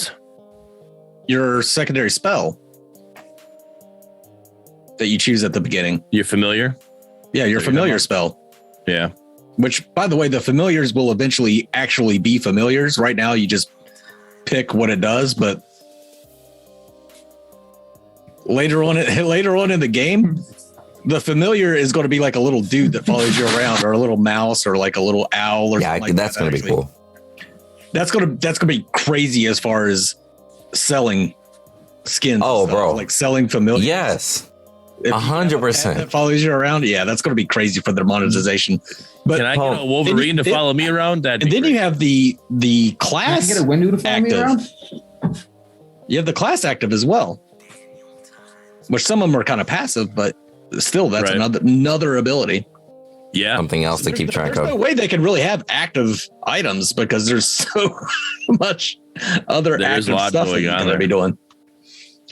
secondary spell that you choose at the beginning. Your familiar, your familiar spell. Yeah. Which, by the way, the familiars will eventually actually be familiars. Right now, you just pick what it does, but later on in the game, the familiar is going to be like a little dude that follows you around, or a little mouse, or like a little owl, or something like that's going to be cool. That's going to be crazy as far as selling skins. Oh, bro, like selling familiar. Yes, 100%. That follows you around. Yeah, that's going to be crazy for their monetization. But can I get a Wolverine to follow me around? And then you have the class. Can I get a Windu to follow me around? You have the class active as well, which some of them are kind of passive, but still, that's another ability. Yeah, something else to keep track of. There's no way they can really have active items because there's so much other active stuff that you're going to be doing.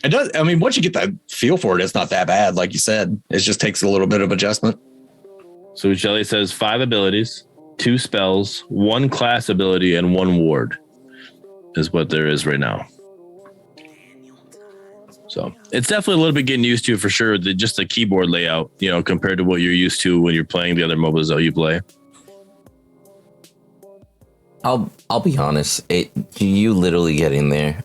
It does. I mean, once you get that feel for it, it's not that bad. Like you said, it just takes a little bit of adjustment. So Shelly says 5 abilities, 2 spells, 1 class ability, and 1 ward is what there is right now. So it's definitely a little bit getting used to for sure. Just the keyboard layout, compared to what you're used to when you're playing the other MOBAs that you play. I'll be honest. You literally get in there.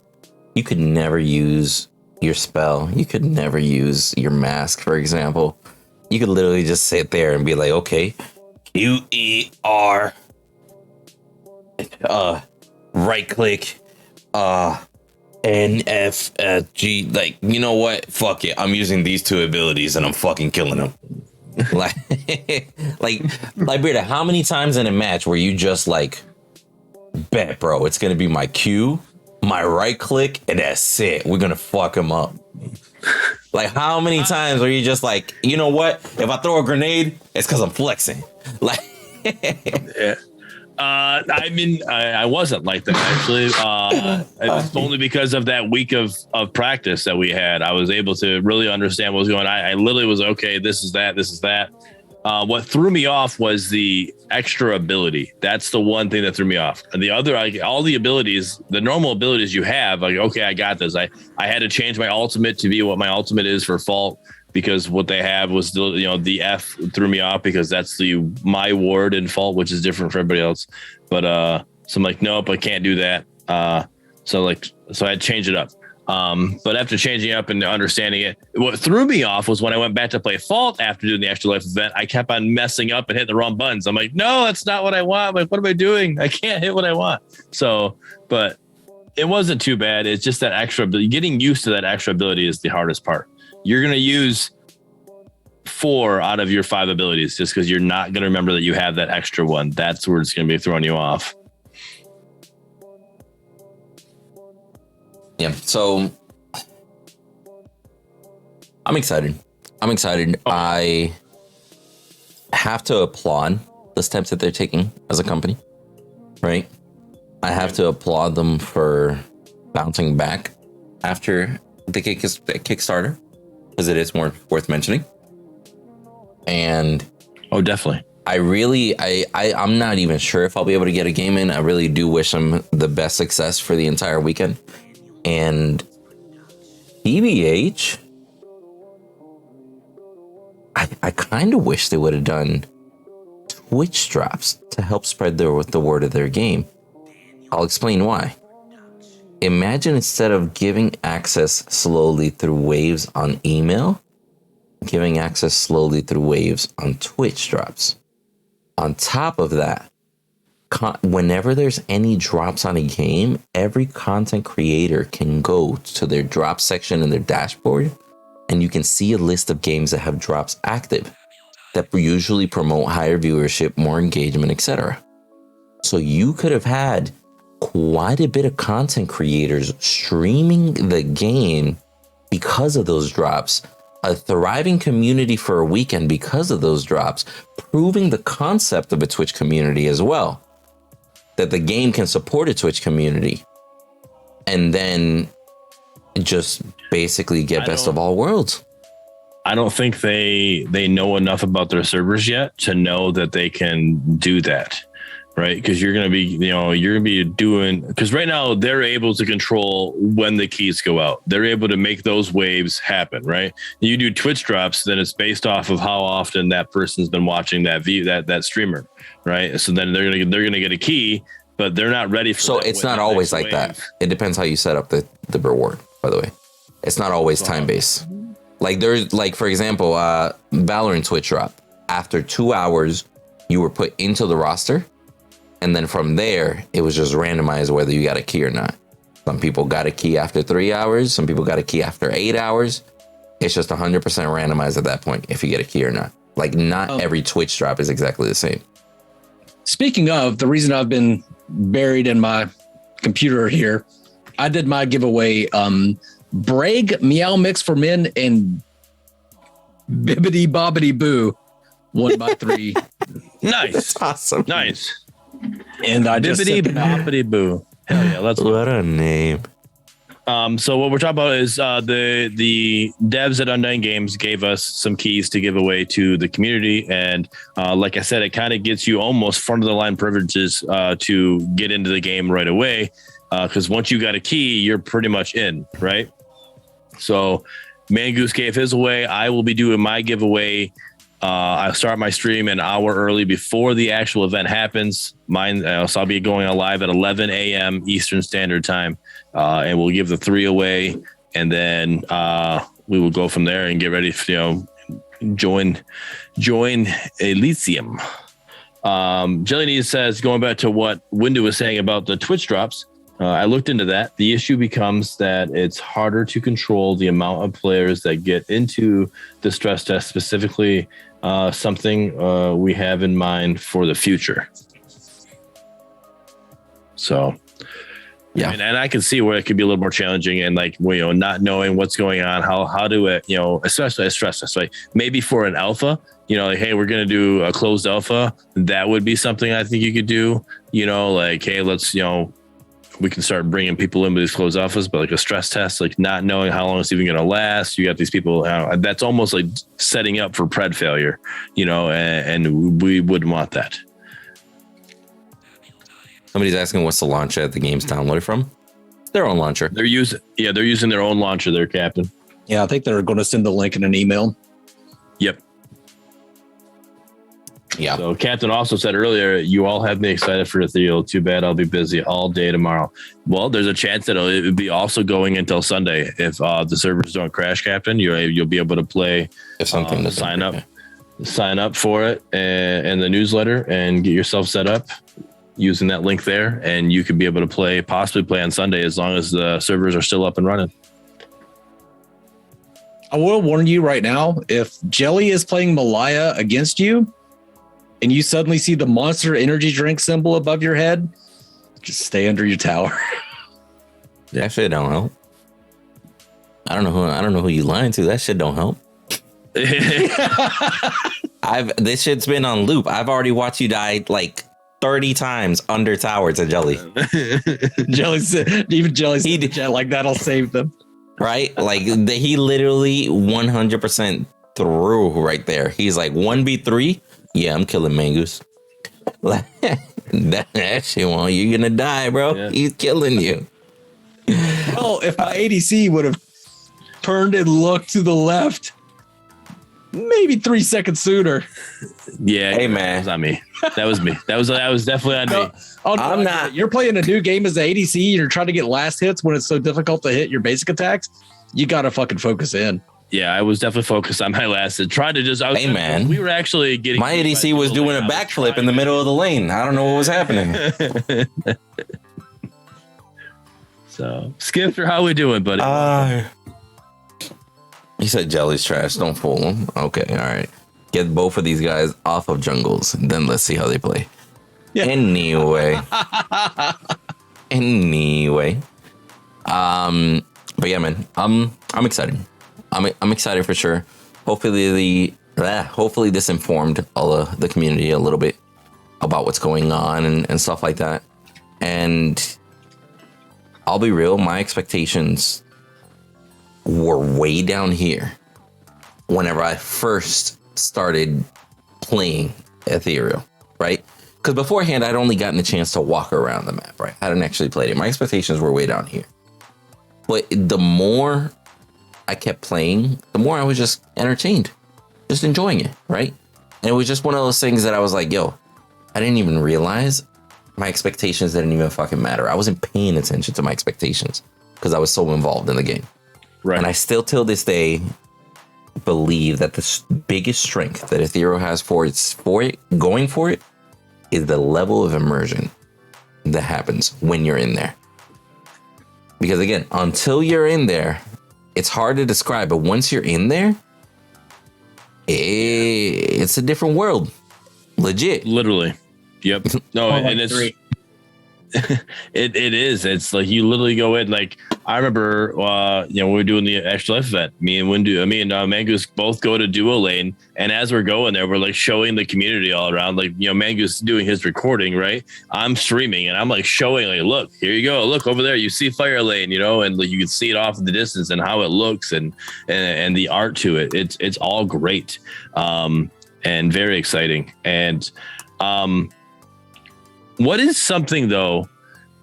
You could never use your spell. You could never use your mask, for example. You could literally just sit there and be like, okay, QER, right click, NFG. Like, you know what? Fuck it. I'm using these 2 abilities and I'm fucking killing them. like, Brita, how many times in a match were you just like, bet, bro, it's gonna be my Q, my right click, and that's it. We're gonna fuck him up. Like, how many times are you just like, you know what? If I throw a grenade, it's because I'm flexing. Like, yeah. I mean, I wasn't like that actually. It's only because of that week of practice that we had. I was able to really understand what was going on. I literally was okay. This is that. What threw me off was the extra ability. That's the one thing that threw me off. And the other, all the abilities, the normal abilities you have, like, okay, I got this. I had to change my ultimate to be what my ultimate is for Fault, because what they have was the F threw me off because that's my ward in Fault, which is different for everybody else. But so I'm like, nope, I can't do that. So I had to change it up. But after changing up and understanding it, what threw me off was when I went back to play Fault after doing the Extra Life event. I kept on messing up and hitting the wrong buttons. I'm like, no, that's not what I want. I'm like, what am I doing? I can't hit what I want. So, but it wasn't too bad. It's just that extra ability. Getting used to that extra ability is the hardest part. You're going to use 4 out of your 5 abilities just because you're not going to remember that you have that extra one. That's where it's going to be throwing you off. Yeah, so I'm excited. I have to applaud the steps that they're taking as a company, right? I have to applaud them for bouncing back after the Kickstarter, because it is more worth mentioning. And definitely. I'm not even sure if I'll be able to get a game in. I really do wish them the best success for the entire weekend. And TBH, I kind of wish they would have done Twitch drops to help spread the word of their game. I'll explain why. Imagine instead of giving access slowly through waves on email, giving access slowly through waves on Twitch drops. On top of that, whenever there's any drops on a game, every content creator can go to their drop section in their dashboard, and you can see a list of games that have drops active that usually promote higher viewership, more engagement, etc. So you could have had quite a bit of content creators streaming the game because of those drops, a thriving community for a weekend because of those drops, proving the concept of a Twitch community as well, that the game can support a Twitch community, and then just basically get best of all worlds. I don't think they know enough about their servers yet to know that they can do that. Right, because you're gonna be doing, because right now they're able to control when the keys go out. They're able to make those waves happen. Right, you do Twitch drops, then it's based off of how often that person's been watching that streamer. Right, so then they're gonna get a key, but they're not ready for. So it's not always like that. It depends how you set up the reward. By the way, it's not always time based. Like there's for example, Valorant Twitch drop. After 2 hours, you were put into the roster. And then from there, it was just randomized whether you got a key or not. Some people got a key after 3 hours. Some people got a key after 8 hours. It's just 100% randomized at that point if you get a key or not. Like not every Twitch drop is exactly the same. Speaking of, the reason I've been buried in my computer here, I did my giveaway. Bragg, Meow Mix for Men, and Bibbidi Bobbidi Boo, 1x3. Nice. That's awesome. Nice. And I just Bibbidi Bobbidi Boo. Hell yeah, that's what a name. So what we're talking about is the devs at Undying Games gave us some keys to give away to the community, and like I said, it kind of gets you almost front of the line privileges to get into the game right away, because once you got a key, you're pretty much in, right? So Mangoose gave his away. I will be doing my giveaway. I start my stream an hour early before the actual event happens. So I'll be going on live at 11 a.m. Eastern Standard Time, and we'll give the 3 away, and then we will go from there and get ready for, join Elysium. Jelly Knees says, going back to what Windu was saying about the Twitch drops, I looked into that. The issue becomes that it's harder to control the amount of players that get into the stress test, specifically something we have in mind for the future. So, yeah, and I can see where it could be a little more challenging, and not knowing what's going on, how do it, especially a stress test, like maybe for an alpha, hey, we're going to do a closed alpha. That would be something I think you could do, hey, let's, we can start bringing people into these closed alphas, but like a stress test, like not knowing how long it's even going to last. You got these people, that's almost like setting up for pred failure, and we wouldn't want that. Somebody's asking what's the launcher at the game's downloaded from? Their own launcher. They're using their own launcher there, Captain. Yeah, I think they're going to send the link in an email. Yep. Yeah. So Captain also said earlier, you all have me excited for Ethereal. Too bad I'll be busy all day tomorrow. Well, there's a chance that it would be also going until Sunday. If the servers don't crash, Captain, you'll be able to play. If something sign up for it and the newsletter and get yourself set up using that link there, and you could be able to possibly play on Sunday as long as the servers are still up and running. I will warn you right now, if Jelly is playing Malaya against you and you suddenly see the Monster Energy drink symbol above your head, just stay under your tower. That shit don't help. I don't know who you lying to. That shit don't help. This shit's been on loop. I've already watched you die like 30 times under tower to Jelly. Jelly like that'll save them. Right? Like he literally 100% threw right there. He's like 1v3. Yeah, I'm killing Mangoose. that shit, well, you're gonna die, bro. Yeah. He's killing you. Well, if my ADC would have turned and looked to the left, maybe 3 seconds sooner. Yeah. Hey, That man. was on me. That was me. That was definitely on me. I'm not. You're playing a new game as an ADC. You're trying to get last hits when it's so difficult to hit your basic attacks. You got to fucking focus in. Yeah, I was definitely focused on my last. And tried to just. Hey, man. We were actually getting. My ADC was doing a backflip in the middle of the lane. I don't know what was happening. So, Skifter, how we doing, buddy? He said jelly's trash. Don't fool him. Okay, all right. Get both of these guys off of jungles, and then let's see how they play. Yeah. Anyway. But yeah, man, I'm excited. I'm excited for sure. Hopefully this informed all of the community a little bit about what's going on and stuff like that. And I'll be real, my expectations were way down here whenever I first started playing Ethereal, right? Because beforehand, I'd only gotten a chance to walk around the map, right? I hadn't actually played it. My expectations were way down here. But the more I kept playing, the more I was just entertained, just enjoying it, right? And it was just one of those things that I was like, yo, I didn't even realize my expectations didn't even fucking matter. I wasn't paying attention to my expectations because I was so involved in the game. Right. And I still, till this day, believe that the biggest strength that Ethereal has going for it, is the level of immersion that happens when you're in there. Because again, until you're in there, it's hard to describe, but once you're in there, it's a different world. Legit. Literally. Yep. No, and it's it is. It's like you literally go in. Like I remember, when we were doing the extra life event, me and Mangoose both go to duo lane, and as we're going there, we're like showing the community all around. Like Mangoose doing his recording, right? I'm streaming, and I'm like showing, like, look, here you go, look over there, you see fire lane, and like you can see it off in the distance and how it looks and the art to it. It's all great, and very exciting. And what is something though,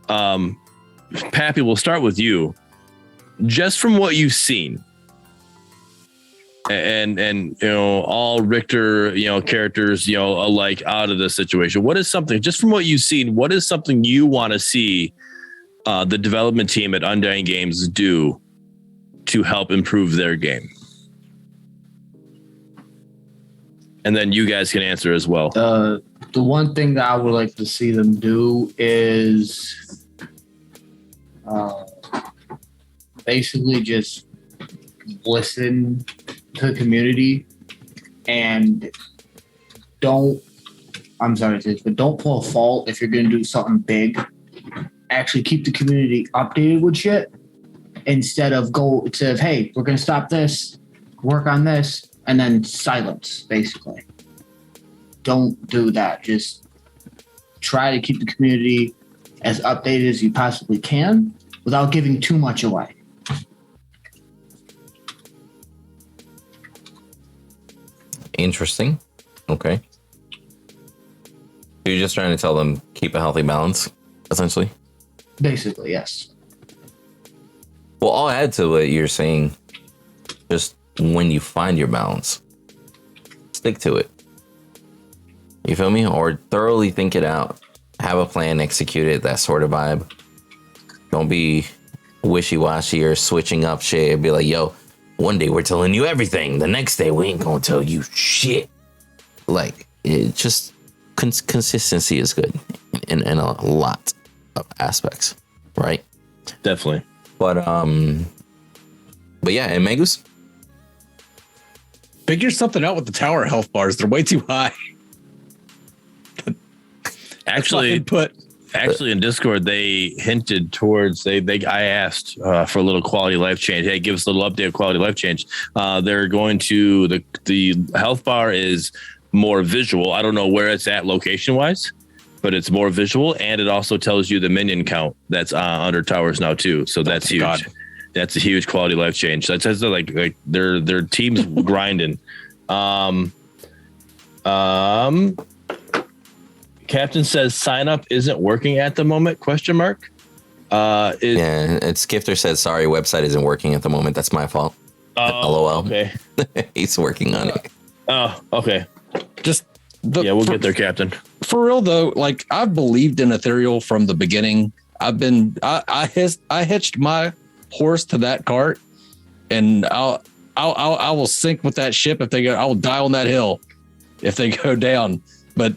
Pappy, we'll start with you, just from what you've seen and all Richter, characters, alike out of this situation. What is something, just from what you've seen, what is something you want to see the development team at Undying Games do to help improve their game? And then you guys can answer as well. The one thing that I would like to see them do is basically just listen to the community and don't pull a fault if you're going to do something big. Actually keep the community updated with shit instead of hey, we're going to stop this, work on this, and then silence, basically. Don't do that. Just try to keep the community as updated as you possibly can without giving too much away. Interesting. Okay. You're just trying to tell them keep a healthy balance, essentially? Basically, yes. Well, I'll add to what you're saying. Just when you find your balance, stick to it. You feel me? Or thoroughly think it out. Have a plan, execute it, that sort of vibe. Don't be wishy-washy or switching up shit. Be like, yo, one day we're telling you everything. The next day we ain't gonna tell you shit. Like, it just consistency is good in a lot of aspects, right? Definitely. But yeah, and Mangoose? Figure something out with the tower health bars. They're way too high. Actually, in Discord, they hinted towards I asked for a little quality life change. Hey, give us a little update of quality life change. They're going to the health bar is more visual. I don't know where it's at location wise, but it's more visual, and it also tells you the minion count that's under towers now too. So that's huge. God. That's a huge quality life change. That says like their team's grinding. Captain says sign up isn't working at the moment? Question mark. It's Skifter says sorry, website isn't working at the moment. That's my fault. LOL. Okay. He's working on it. Oh, okay. Just We'll get there, Captain. For real though, like I've believed in Ethereal from the beginning. I hitched my horse to that cart, and I will sink with that ship if they go. I will die on that hill if they go down. But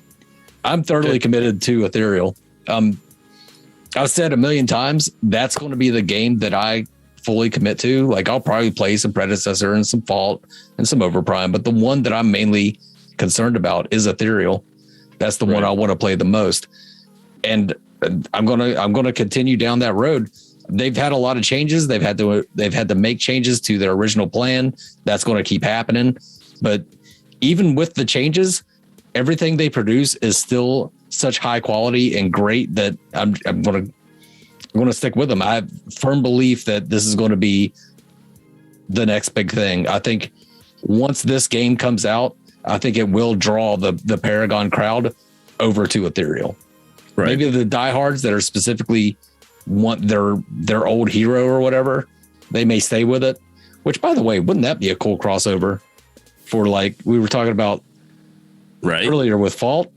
I'm thoroughly committed to Ethereal. I've said a million times that's going to be the game that I fully commit to. Like I'll probably play some Predecessor and some Fault and some Overprime, but the one that I'm mainly concerned about is Ethereal. That's the one I want to play the most. And I'm gonna continue down that road. They've had a lot of changes. They've had to make changes to their original plan. That's going to keep happening. But even with the changes, everything they produce is still such high quality and great that I'm going to stick with them. I have firm belief that this is going to be the next big thing. I think once this game comes out, I think it will draw the Paragon crowd over to Ethereal. Right. Maybe the diehards that are specifically want their old hero or whatever, they may stay with it. Which, by the way, wouldn't that be a cool crossover for, like we were talking about earlier with Fault?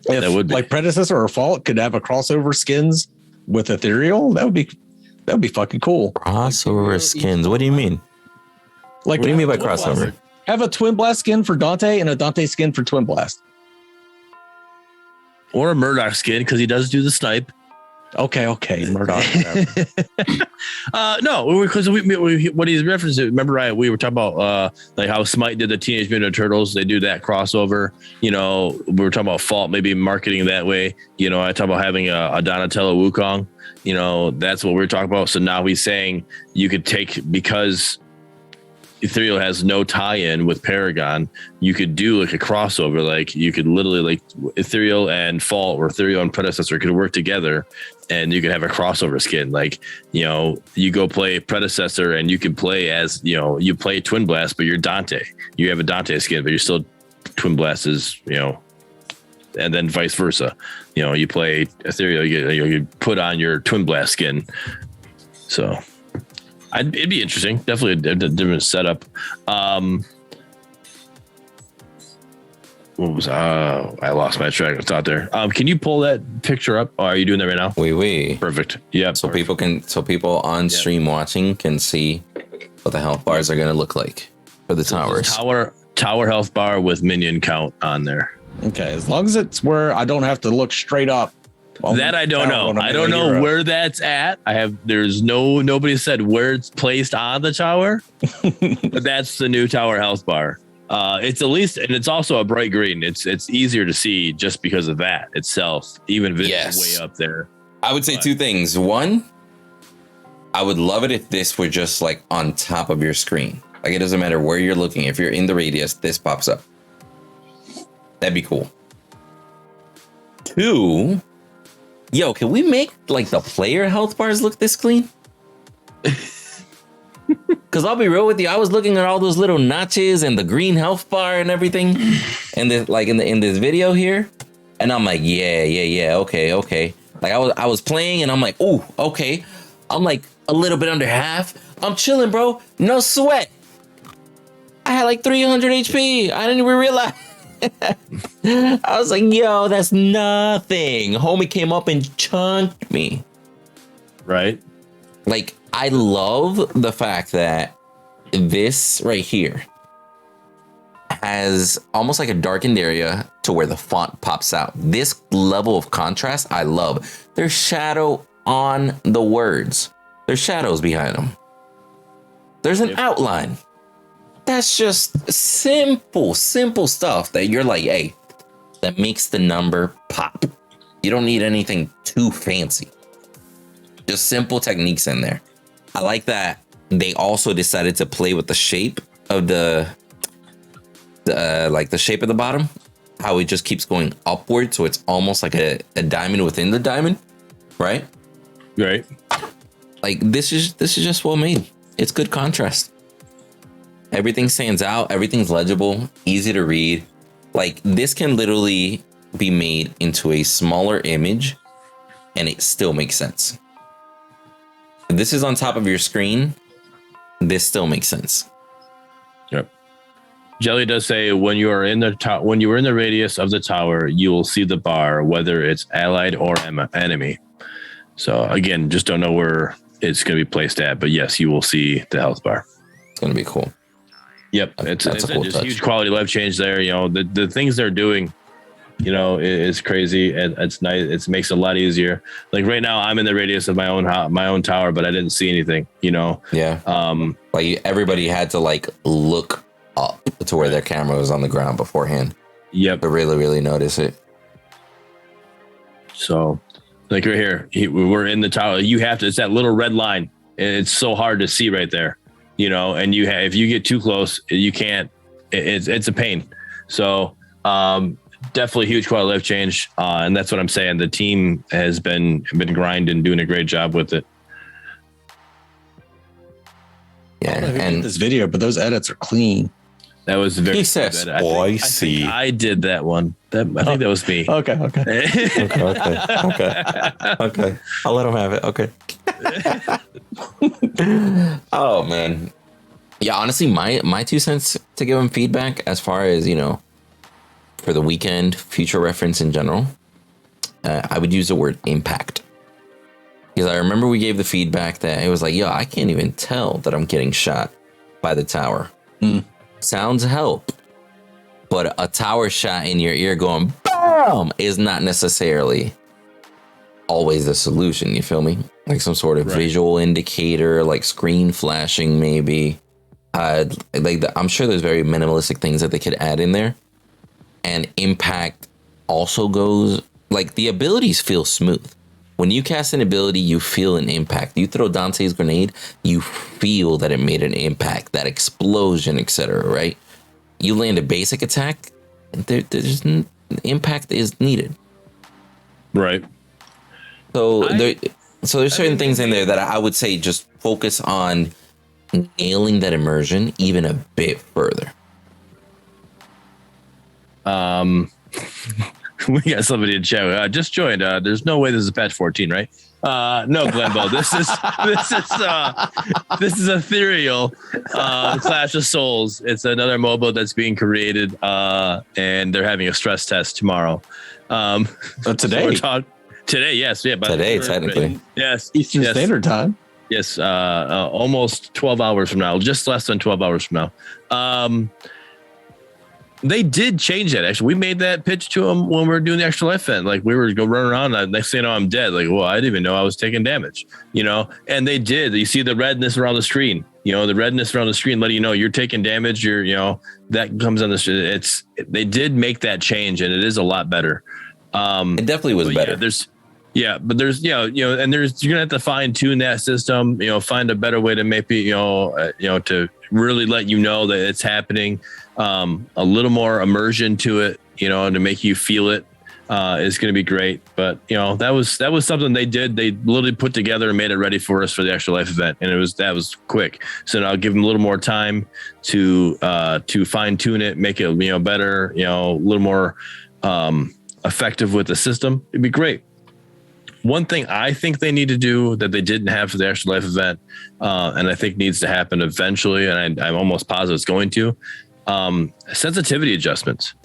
If that would be. Like Predecessor or Fault could have a crossover skins with Ethereal, that would be fucking cool. Crossover skins. What do you mean? Like, what do you mean by crossover? Have a Twin Blast skin for Dante and a Dante skin for Twin Blast. Or a Murdock skin, because he does do the snipe. Okay, Murdock. No, because what he's referencing. Remember, we were talking about like how Smite did the Teenage Mutant Ninja Turtles. They do that crossover. You know, we were talking about Fault, maybe marketing that way. You know, I talk about having a Donatello Wukong. You know, that's what we're talking about. So now he's saying you could take, because Ethereal has no tie-in with Paragon, you could do like a crossover. Like you could literally, like Ethereal and Fault or Ethereal and Predecessor could work together, and you could have a crossover skin. Like, you know, you go play Predecessor and you can play as, you know, you play Twin Blast, but you're Dante. You have a Dante skin, but you're still Twin Blast is, you know, and then vice versa. You know, you play Ethereal, you put on your Twin Blast skin. So it'd be interesting. Definitely a different setup. What was I lost my track of thought there. Can you pull that picture up? Oh, are you doing that right now? Oui. Perfect. Yeah. So people on stream watching can see what the health bars are going to look like for the towers. Tower health bar with minion count on there. Okay, as long as it's where I don't have to look straight up. That I don't know. I don't know where that's at. Nobody said where it's placed on the tower, but that's the new tower health bar. It's at least, and it's also a bright green. It's easier to see just because of that itself, even if it's way up there. I would say two things. One, I would love it if this were just like on top of your screen. Like it doesn't matter where you're looking. If you're in the radius, this pops up. That'd be cool. Two, yo, can we make like the player health bars look this clean? Because I'll be real with you, I was looking at all those little notches and the green health bar and everything, and in this video here, and I'm like, yeah, okay. Like I was playing and I'm like, ooh, okay. I'm like a little bit under half. I'm chilling, bro. No sweat. I had like 300 HP. I didn't even realize. I was like, yo, that's nothing. Homie came up and chunked me. Right. Like, I love the fact that this right here has almost like a darkened area to where the font pops out. This level of contrast, I love. There's shadow on the words. There's shadows behind them. There's an outline. That's just simple stuff that you're like, hey, that makes the number pop. You don't need anything too fancy. Just simple techniques in there. I like that they also decided to play with the shape of the shape of the bottom, how it just keeps going upward, so it's almost like a diamond within the diamond, right? Right. Like this is just well made. It's good contrast. Everything stands out. Everything's legible, easy to read. Like this can literally be made into a smaller image and it still makes sense. If this is on top of your screen, this still makes sense. Yep. Jelly does say when you are in the when you are in the radius of the tower, you will see the bar, whether it's allied or enemy. So again, just don't know where it's going to be placed at, but yes, you will see the health bar. It's going to be cool. Yep, it's a cool just touch. huge quality life change there. You know, the things they're doing, you know, is crazy, and it's nice. It makes it a lot easier. Like right now, I'm in the radius of my own tower, but I didn't see anything. You know, Yeah. Like everybody had to like look up to where their camera was on the ground beforehand. Yep. To really notice it. So, like right here, we're in the tower. You have to. It's that little red line, and it's so hard to see right there. You know, and if you get too close, you can't. It's a pain. So, definitely huge quality life change, and that's what I'm saying. The team has been grinding, doing a great job with it. Yeah, I don't know who did and this video, but those edits are clean. That was very. He said good. spicy. I did that one. I think that was me. Okay. Okay. I'll let him have it. Okay. Oh man. Yeah, honestly, my 2 cents to give him feedback as far as, you know, for the weekend, future reference in general, I would use the word impact. Because I remember we gave the feedback that it was like, yo, I can't even tell that I'm getting shot by the tower. Sounds help, but a tower shot in your ear going BAM is not necessarily always the solution. You feel me? Like some sort of visual indicator, like screen flashing, maybe. I'm sure there's very minimalistic things that they could add in there. And impact also goes like the abilities feel smooth. When you cast an ability, you feel an impact. You throw Dante's grenade, you feel that it made an impact, that explosion, etc. Right? You land a basic attack, there's impact is needed. Right. So there's certain things in there that I would say just focus on nailing that immersion even a bit further. We got somebody in chat. Just joined. There's no way this is patch 14, right? No, Glenbo. This is Ethereal, Clash of Souls. It's another MOBA that's being created, and they're having a stress test tomorrow. Today. Today, yes, yeah, but Today, technically, yes, Eastern Standard Time. Yes, almost 12 hours from now, just less than 12 hours from now. They did change that. Actually, we made that pitch to them when we were doing the extra life event. Like we were go run around. And next thing you know, I'm dead. Like, well, I didn't even know I was taking damage. You know, and they did. You see the redness around the screen. You know, the redness around the screen, letting you know you're taking damage. You're, you know, that comes on the. They did make that change, and it is a lot better. it definitely was better. But there's you're gonna have to fine tune that system. You know, find a better way to maybe to really let you know that it's happening. A little more immersion to it, you know, to make you feel it is going to be great. But you know, that was something they did. They literally put together and made it ready for us for the extra life event, and that was quick. So now I'll give them a little more time to fine tune it, make it better, a little more effective with the system. It'd be great. One thing I think they need to do that they didn't have for the extra life event, and I think needs to happen eventually, and I'm almost positive it's going to. Sensitivity adjustments.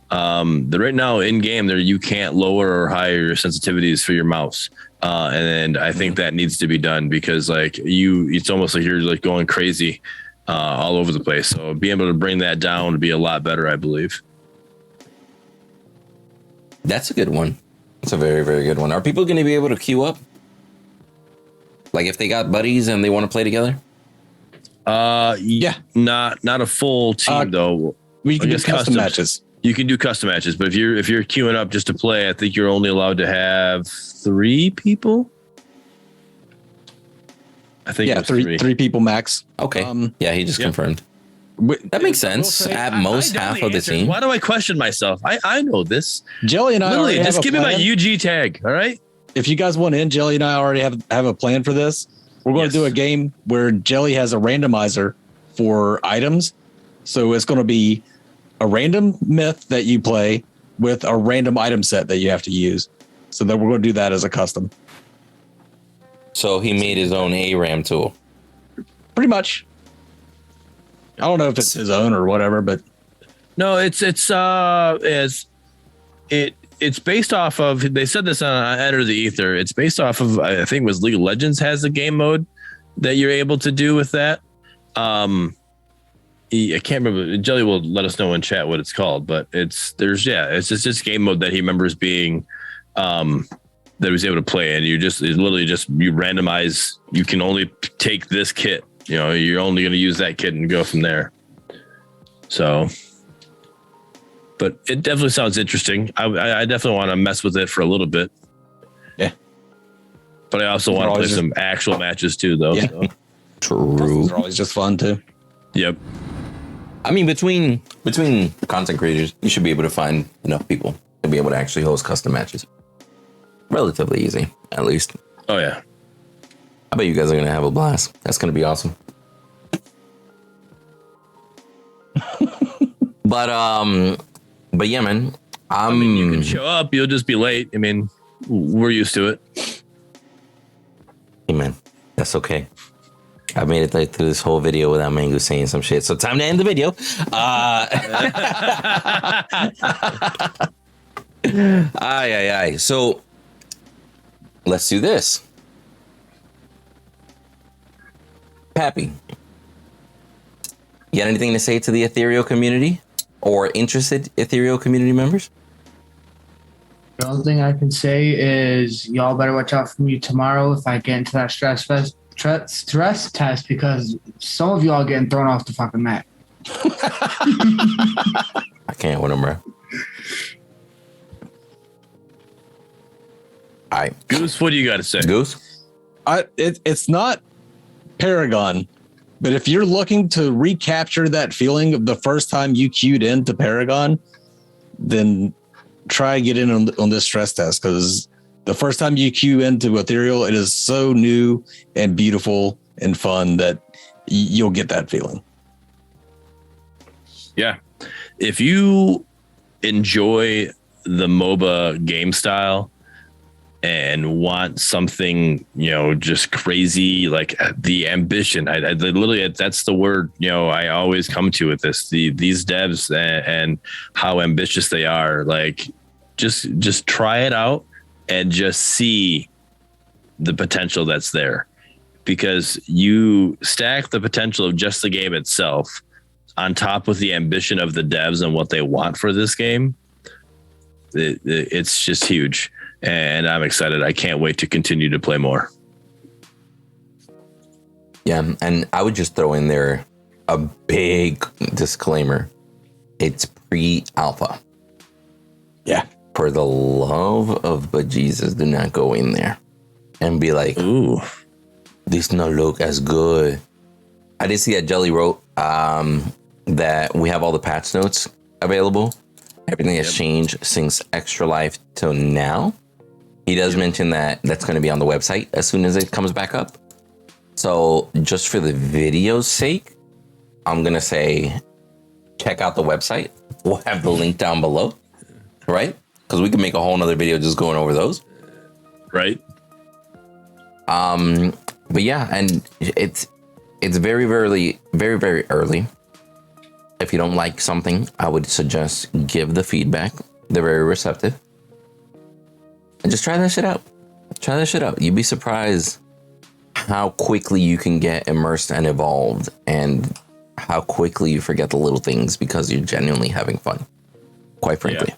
Right now in game there, you can't lower or higher your sensitivities for your mouse. And I think that needs to be done because it's almost like you're like going crazy, all over the place. So being able to bring that down would be a lot better, I believe. That's a good one. It's a very, very good one. Are people going to be able to queue up? Like if they got buddies and they want to play together? Yeah, not a full team though. We can do custom matches. You can do custom matches, but if you're queuing up just to play, I think you're only allowed to have 3 people. I think three people max. Okay. Yeah, he just confirmed. That makes sense. At most half of the team. Why do I question myself? I know this. Jelly and I literally just give me my UG tag. All right. If you guys want in, Jelly and I already have a plan for this. We're going to do a game where Jelly has a randomizer for items. So it's going to be a random myth that you play with a random item set that you have to use. So then we're going to do that as a custom. So he made his own ARAM tool. Pretty much. I don't know if it's his own or whatever, but No, it's based off of, they said this on Enter the Ether. It's based off of, I think it was League of Legends has the game mode that you're able to do with that. I can't remember. Jelly will let us know in chat what it's called, but it's just this game mode that he remembers being, that he was able to play. And it's literally just, you randomize, you can only take this kit, you're only going to use that kit and go from there. So, but it definitely sounds interesting. I definitely want to mess with it for a little bit. Yeah. But I also want to play some actual matches too, though. Yeah. So. True. They're always just fun too. Yep. I mean, between content creators, you should be able to find enough people to be able to actually host custom matches. Relatively easy, at least. Oh yeah. I bet you guys are gonna have a blast. That's gonna be awesome. But yeah, man. I mean, you can show up. You'll just be late. I mean, we're used to it. Hey, man, that's okay. I made it through this whole video without Mango saying some shit. So time to end the video. So let's do this. Pappy, you got anything to say to the Ethereal community or interested Ethereal community members? The only thing I can say is y'all better watch out for me tomorrow if I get into that stress test, because some of y'all getting thrown off the fucking mat. I can't with him, bro. All right. Goose, what do you got to say? Goose? It's not Paragon, but if you're looking to recapture that feeling of the first time you queued into Paragon, then try and get in on this stress test, because the first time you queue into Ethereal, it is so new and beautiful and fun that you'll get that feeling. Yeah. If you enjoy the MOBA game style and want something, just crazy, like the ambition, I literally, that's the word, I always come to with this, these devs and how ambitious they are. Like, just try it out and just see the potential that's there, because you stack the potential of just the game itself on top with the ambition of the devs and what they want for this game. It's just huge. And I'm excited. I can't wait to continue to play more. Yeah, and I would just throw in there a big disclaimer. It's pre-alpha. Yeah. For the love of bejesus, do not go in there and be like, ooh, this not look as good. I did see that Jelly wrote that we have all the patch notes available. Everything has changed since Extra Life till now. He does mention that that's going to be on the website as soon as it comes back up. So just for the video's sake, I'm going to say, check out the website. We'll have the link down below, right? Because we can make a whole nother video just going over those. Right. But yeah, and it's very, very, very, very early. If you don't like something, I would suggest give the feedback. They're very receptive. And just try that shit out. Try that shit out. You'd be surprised how quickly you can get immersed and evolved, and how quickly you forget the little things because you're genuinely having fun. Quite frankly.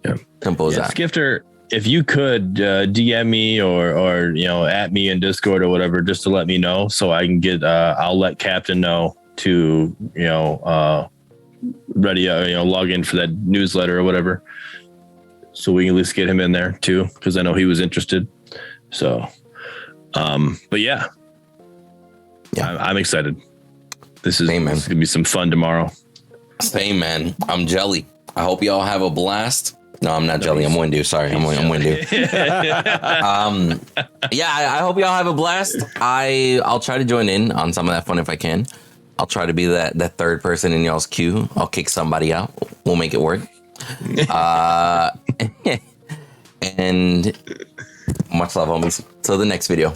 Yeah. Simple as that. Skifter, if you could DM me or at me in Discord or whatever, just to let me know, so I can get I'll let Captain know to ready log in for that newsletter or whatever, so we can at least get him in there too, because I know he was interested. So but yeah, I'm excited. This is gonna be some fun tomorrow. Same, man. I'm Jelly. I hope y'all have a blast. No, I'm not Jelly. I'm Windu. Sorry, I'm Windu. Yeah, I hope y'all have a blast. I'll try to join in on some of that fun if I can. I'll try to be that third person in y'all's queue. I'll kick somebody out. We'll make it work. And much love, homies. Till the next video.